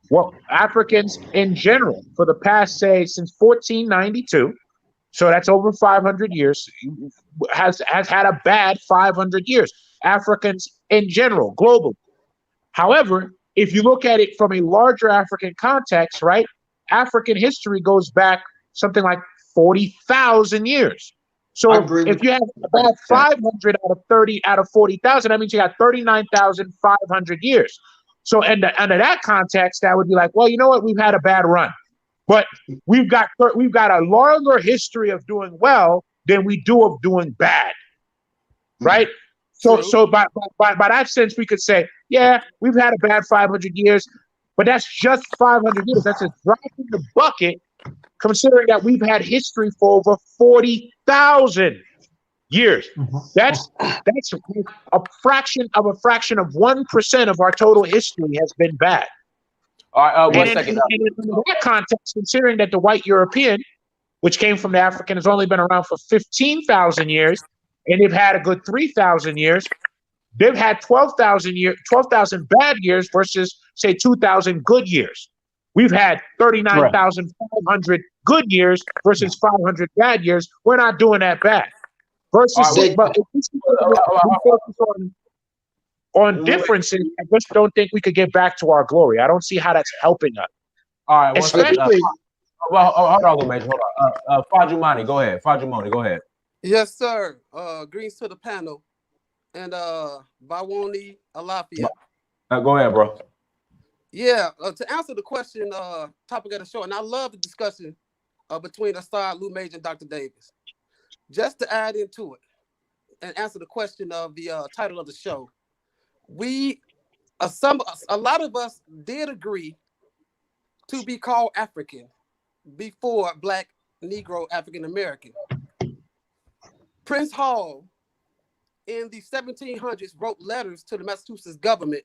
Well, Africans in general, for the past, say, since 1492, so that's over 500 years, has had a bad 500 years. Africans in general, globally. However, if you look at it from a larger African context, right, African history goes back something like 40,000 years. So if you have about 500 out of 40,000, that means you got 39,500 years. So under that context, that would be like, well, you know what? We've had a bad run, but we've got a longer history of doing well than we do of doing bad, right? So by that sense, we could say, yeah, we've had a bad 500 years, but that's just 500 years. That's a drop in the bucket, considering that we've had history for over 40,000 years. That's a fraction of 1% of our total history has been bad. All right, one second. In that context, considering that the white European, which came from the African, has only been around for 15,000 years, and they've had a good 3,000 years. They've had 12,000 bad years versus, say, 2,000 good years. We've had 39,500 good years versus 500 bad years. We're not doing that bad. Versus, but if we focus on differences, I just don't think we could get back to our glory. I don't see how that's helping us. All right, especially. Well, hold on, Major. Hold on. Fajumani, go ahead. Fajumani, go ahead. Yes, sir. Greens to the panel. And Bawoni Alafia. Go ahead, bro. Yeah, to answer the question, topic of the show, and I love the discussion between Assad, Lou Major, and Dr. Davis. Just to add into it and answer the question of the title of the show, a lot of us did agree to be called African before Black, Negro, African American. Prince Hall in the 1700s wrote letters to the Massachusetts government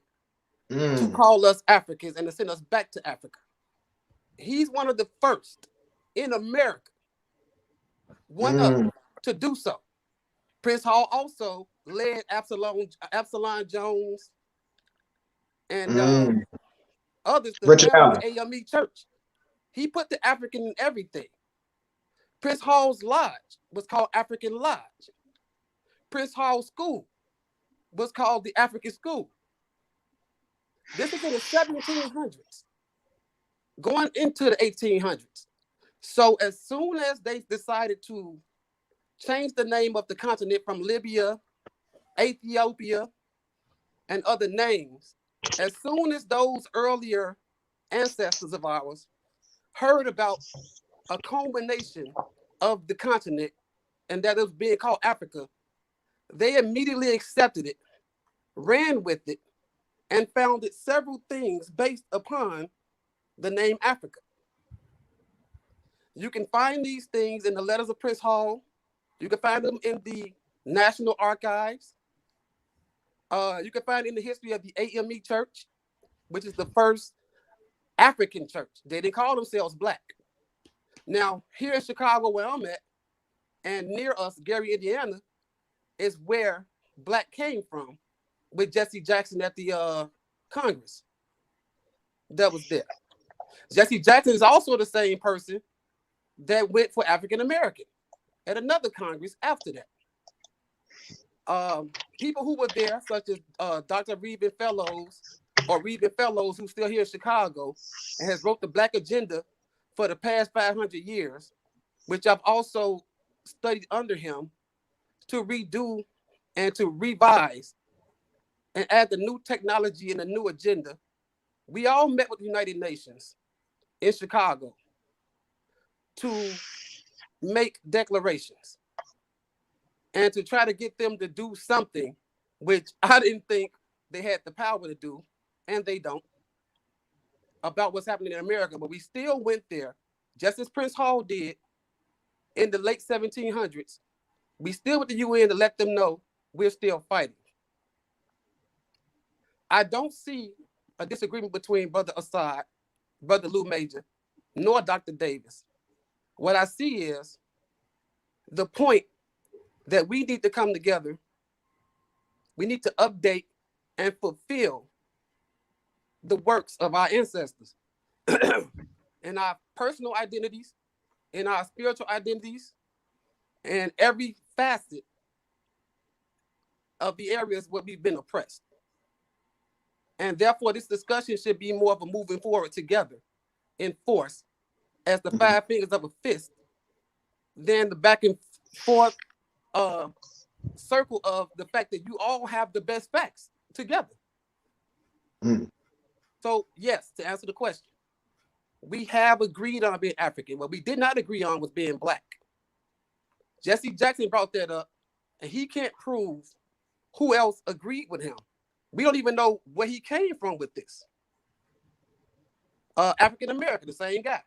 to Mm. call us Africans and to send us back to Africa. He's one of the first in America, one of to do so. Prince Hall also led Absalom Jones and others to Richard found Allen. the AME Church. He put the African in everything. Prince Hall's lodge was called African Lodge. Prince Hall's school was called the African School. This is in the 1700s, going into the 1800s. So as soon as they decided to change the name of the continent from Libya, Ethiopia, and other names, as soon as those earlier ancestors of ours heard about a culmination of the continent and that it was being called Africa, they immediately accepted it, ran with it, and founded several things based upon the name Africa. You can find these things in the letters of Prince Hall. You can find them in the National Archives. You can find it in the history of the AME Church, which is the first African church. They didn't call themselves Black. Now, here in Chicago, where I'm at, and near us, Gary, Indiana, is where Black came from, with Jesse Jackson at the Congress that was there. Jesse Jackson is also the same person that went for African American at another Congress after that. People who were there, such as Dr. Reuben Fellows, who's still here in Chicago and has wrote the Black Agenda for the past 500 years, which I've also studied under him to redo and to revise and add the new technology and the new agenda. We all met with the United Nations in Chicago to make declarations and to try to get them to do something which I didn't think they had the power to do, and they don't, about what's happening in America. But we still went there, just as Prince Hall did in the late 1700s. We still went to the UN to let them know we're still fighting. I don't see a disagreement between Brother Assad, Brother Lou Major, nor Dr. Davis. What I see is the point that we need to come together. We need to update and fulfill the works of our ancestors in our personal identities, in our spiritual identities, and every facet of the areas where we've been oppressed. And therefore, this discussion should be more of a moving forward together in force as the five fingers of a fist than the back and forth circle of the fact that you all have the best facts together. So yes, to answer the question, we have agreed on being African. What we did not agree on was being Black. Jesse Jackson brought that up, and he can't prove who else agreed with him. We don't even know where he came from with this. African American, the same guy,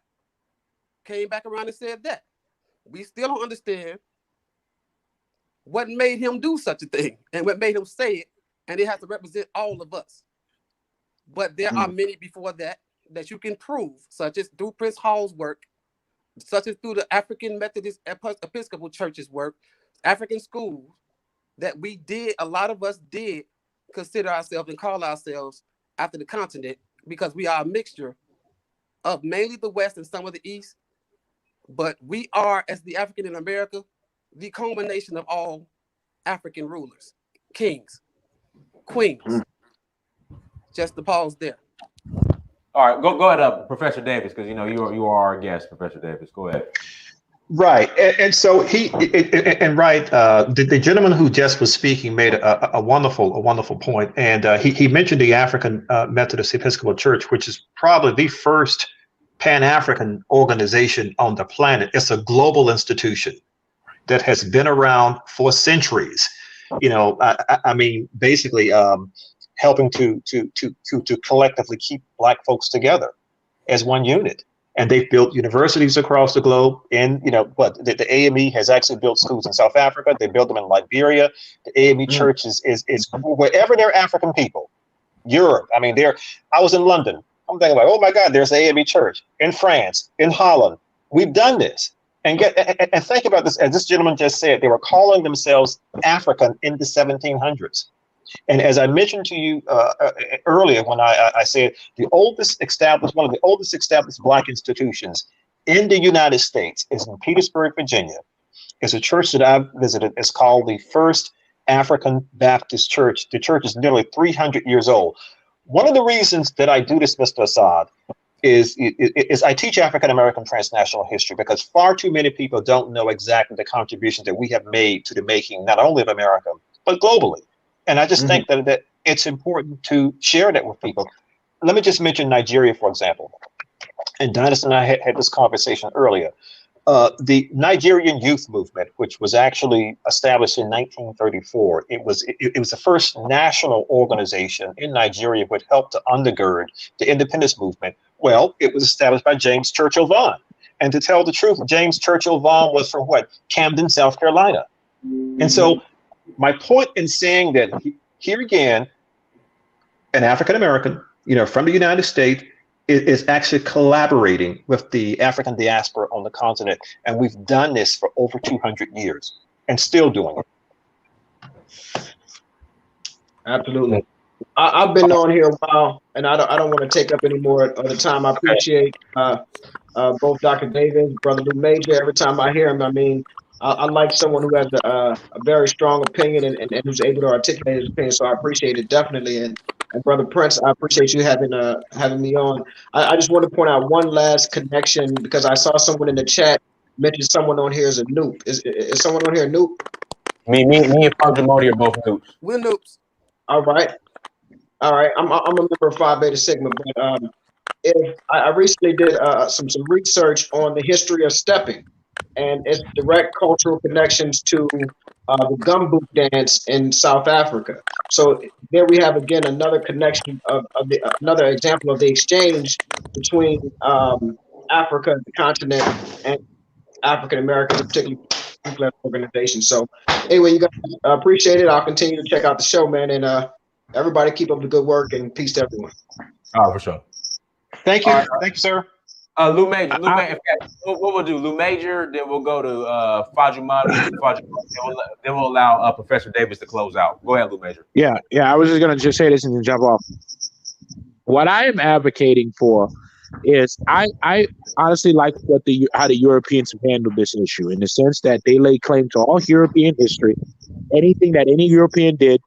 came back around and said that. We still don't understand what made him do such a thing and what made him say it, and it has to represent all of us. But there are many before that you can prove, such as through Prince Hall's work, such as through the African Methodist Episcopal Church's work, African schools, that we did, a lot of us did consider ourselves and call ourselves after the continent, because we are a mixture of mainly the West and some of the East. But we are, as the African in America, the culmination of all African rulers, kings, queens. Just to pause there. All right, go ahead, Professor Davis, because you are our guest, Professor Davis. Go ahead. Right, and so the gentleman who just was speaking made a wonderful point, and he mentioned the African Methodist Episcopal Church, which is probably the first Pan-African organization on the planet. It's a global institution that has been around for centuries. I mean, basically helping to collectively keep Black folks together as one unit. and they've built universities across the globe. And the AME has actually built schools in South Africa. They built them in Liberia. The AME Church is wherever there are African people. Europe. I mean, I was in London. I'm thinking like, oh my God, there's the AME Church in France, in Holland. We've done this. And think about this. As this gentleman just said, they were calling themselves African in the 1700s. And as I mentioned to you earlier, when I said one of the oldest established Black institutions in the United States is in Petersburg, Virginia. It's a church that I've visited. It's called the First African Baptist Church. The church is nearly 300 years old. One of the reasons that I do this, Mr. Assad, is I teach African American transnational history because far too many people don't know exactly the contributions that we have made to the making not only of America, but globally. And I just think that it's important to share that with people. Let me just mention Nigeria, for example. And Dennis and I had this conversation earlier. The Nigerian youth movement, which was actually established in 1934, it was the first national organization in Nigeria which helped to undergird the independence movement. Well, it was established by James Churchill Vaughan. And to tell the truth, James Churchill Vaughan was from Camden, South Carolina. And so my point in saying that here again, an African American, from the United States, is actually collaborating with the African diaspora on the continent. And we've done this for over 200 years and still doing it. Absolutely. I've been on here a while, and I don't want to take up any more of the time. I appreciate both Dr. Davis, Brother Lou Major. Every time I hear him, I mean, I like someone who has a very strong opinion and who's able to articulate his opinion. So I appreciate it definitely. And Brother Prince, I appreciate you having me on. I just want to point out one last connection because I saw someone in the chat mention someone on here is a noob. Is someone on here a noob? Me and Fajimodi are both noobs. We're noobs. All right. I'm a member of Phi Beta Sigma, but if I recently did some research on the history of stepping and its direct cultural connections to the gumboot dance in South Africa. So there we have again another connection of another example of the exchange between Africa, the continent, and African Americans, particularly organizations. So anyway, you guys appreciate it. I'll continue to check out the show, man, and everybody keep up the good work and peace to everyone. Oh, for sure. Thank you. Thank you, sir. Lou Major. What we'll do, Lou Major, then we'll go to Fajimodi, then we'll allow Professor Davis to close out. Go ahead, Lou Major. Yeah. I was just going to say this and then jump off. What I am advocating for is I honestly like how the Europeans have handled this issue in the sense that they lay claim to all European history. Anything that any European did.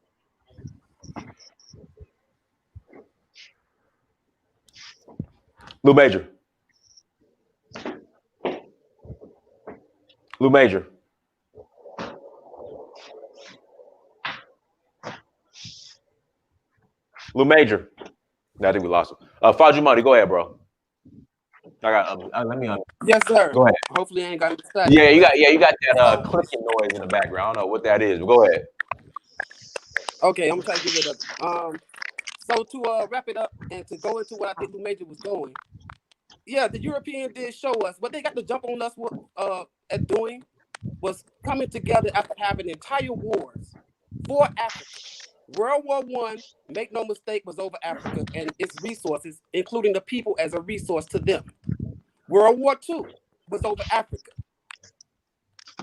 Lou Major. Lou Major. Lou Major. No, I think we lost him. Fajimodi, go ahead, bro. I got. Let me. Yes, sir. Go ahead. Hopefully, I ain't got it. Yeah, you got that clicking noise in the background. I don't know what that is, but go ahead. Okay, I'm gonna try to give it up. So to wrap it up and to go into what I think Lou Major was going. Yeah, the European did show us what they got to jump on us at doing was coming together after having entire wars for Africa. World War I, make no mistake, was over Africa and its resources, including the people as a resource to them. World War II was over Africa.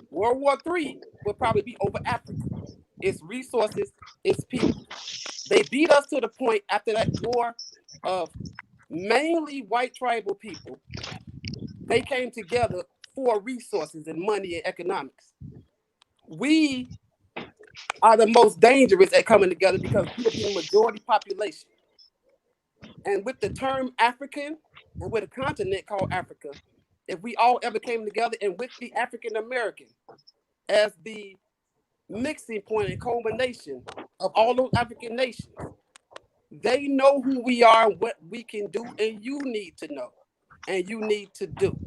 World War III will probably be over Africa. Its resources, its people. They beat us to the point after that war of mainly white tribal people. They came together for resources and money and economics. We are the most dangerous at coming together because we are the majority population. And with the term African and with a continent called Africa, if we all ever came together and with the African American as the mixing point and culmination of all those African nations, they know who we are and what we can do, and you need to know, and you need to do.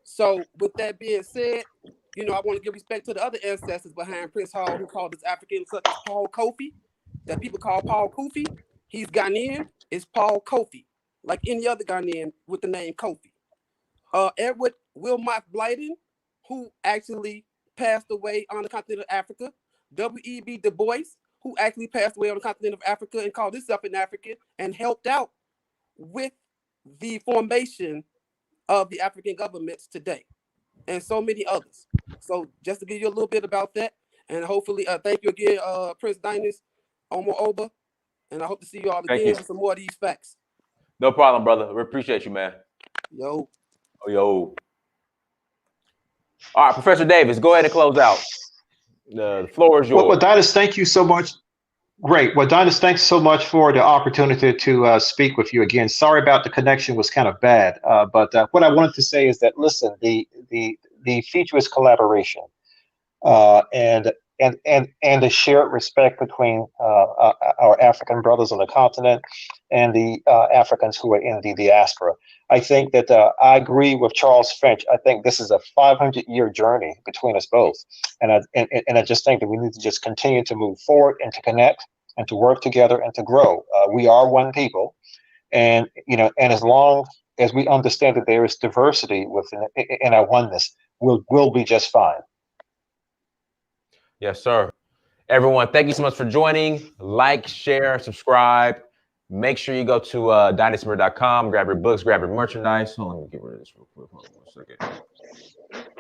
So with that being said, I want to give respect to the other ancestors behind Prince Hall who called this African, such as Paul Kofi, that people call Paul Kofi. He's Ghanaian, it's Paul Kofi, like any other Ghanaian with the name Kofi. Edward Wilmot Blyden, who actually passed away on the continent of Africa. W.E.B. Du Bois, who actually passed away on the continent of Africa and called himself an African and helped out with the formation of the African governments today, and so many others. So just to give you a little bit about that, and hopefully, thank you again, Prince Dinas, Omo Oba, and I hope to see you all again for some more of these facts. No problem, brother. We appreciate you, man. Yo. Oh, yo. All right, Professor Davis, go ahead and close out. The floor is yours. Well, Dinas, thank you so much. Great. Well, Dinas, thanks so much for the opportunity to speak with you again. Sorry about the connection was kind of bad, but what I wanted to say is that, listen, the feature is collaboration, and the shared respect between our African brothers on the continent and the Africans who are in the diaspora. I think that I agree with Charles French. I think this is a 500-year journey between us both, and I just think that we need to just continue to move forward and to connect and to work together and to grow. We are one people, and and as long as we understand that there is diversity within in our oneness, we'll be just fine. Yes, sir. Everyone, thank you so much for joining. Like, share, subscribe. Make sure you go to dynastymirror.com, grab your books, grab your merchandise. Hold on, let me get rid of this real quick. Hold on 1 second.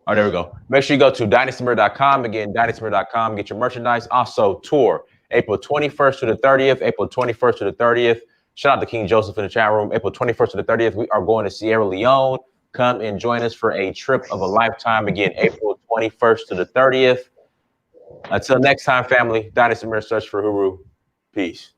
Oh, there we go. Make sure you go to dynastymirror.com. Again, dynastymirror.com, get your merchandise. Also, tour April 21st to the 30th. April 21st to the 30th. Shout out to King Joseph in the chat room. April 21st to the 30th, we are going to Sierra Leone. Come and join us for a trip of a lifetime. Again, April 21st to the 30th. Until next time, family, Dynasty Mirror, search for Huru. Peace.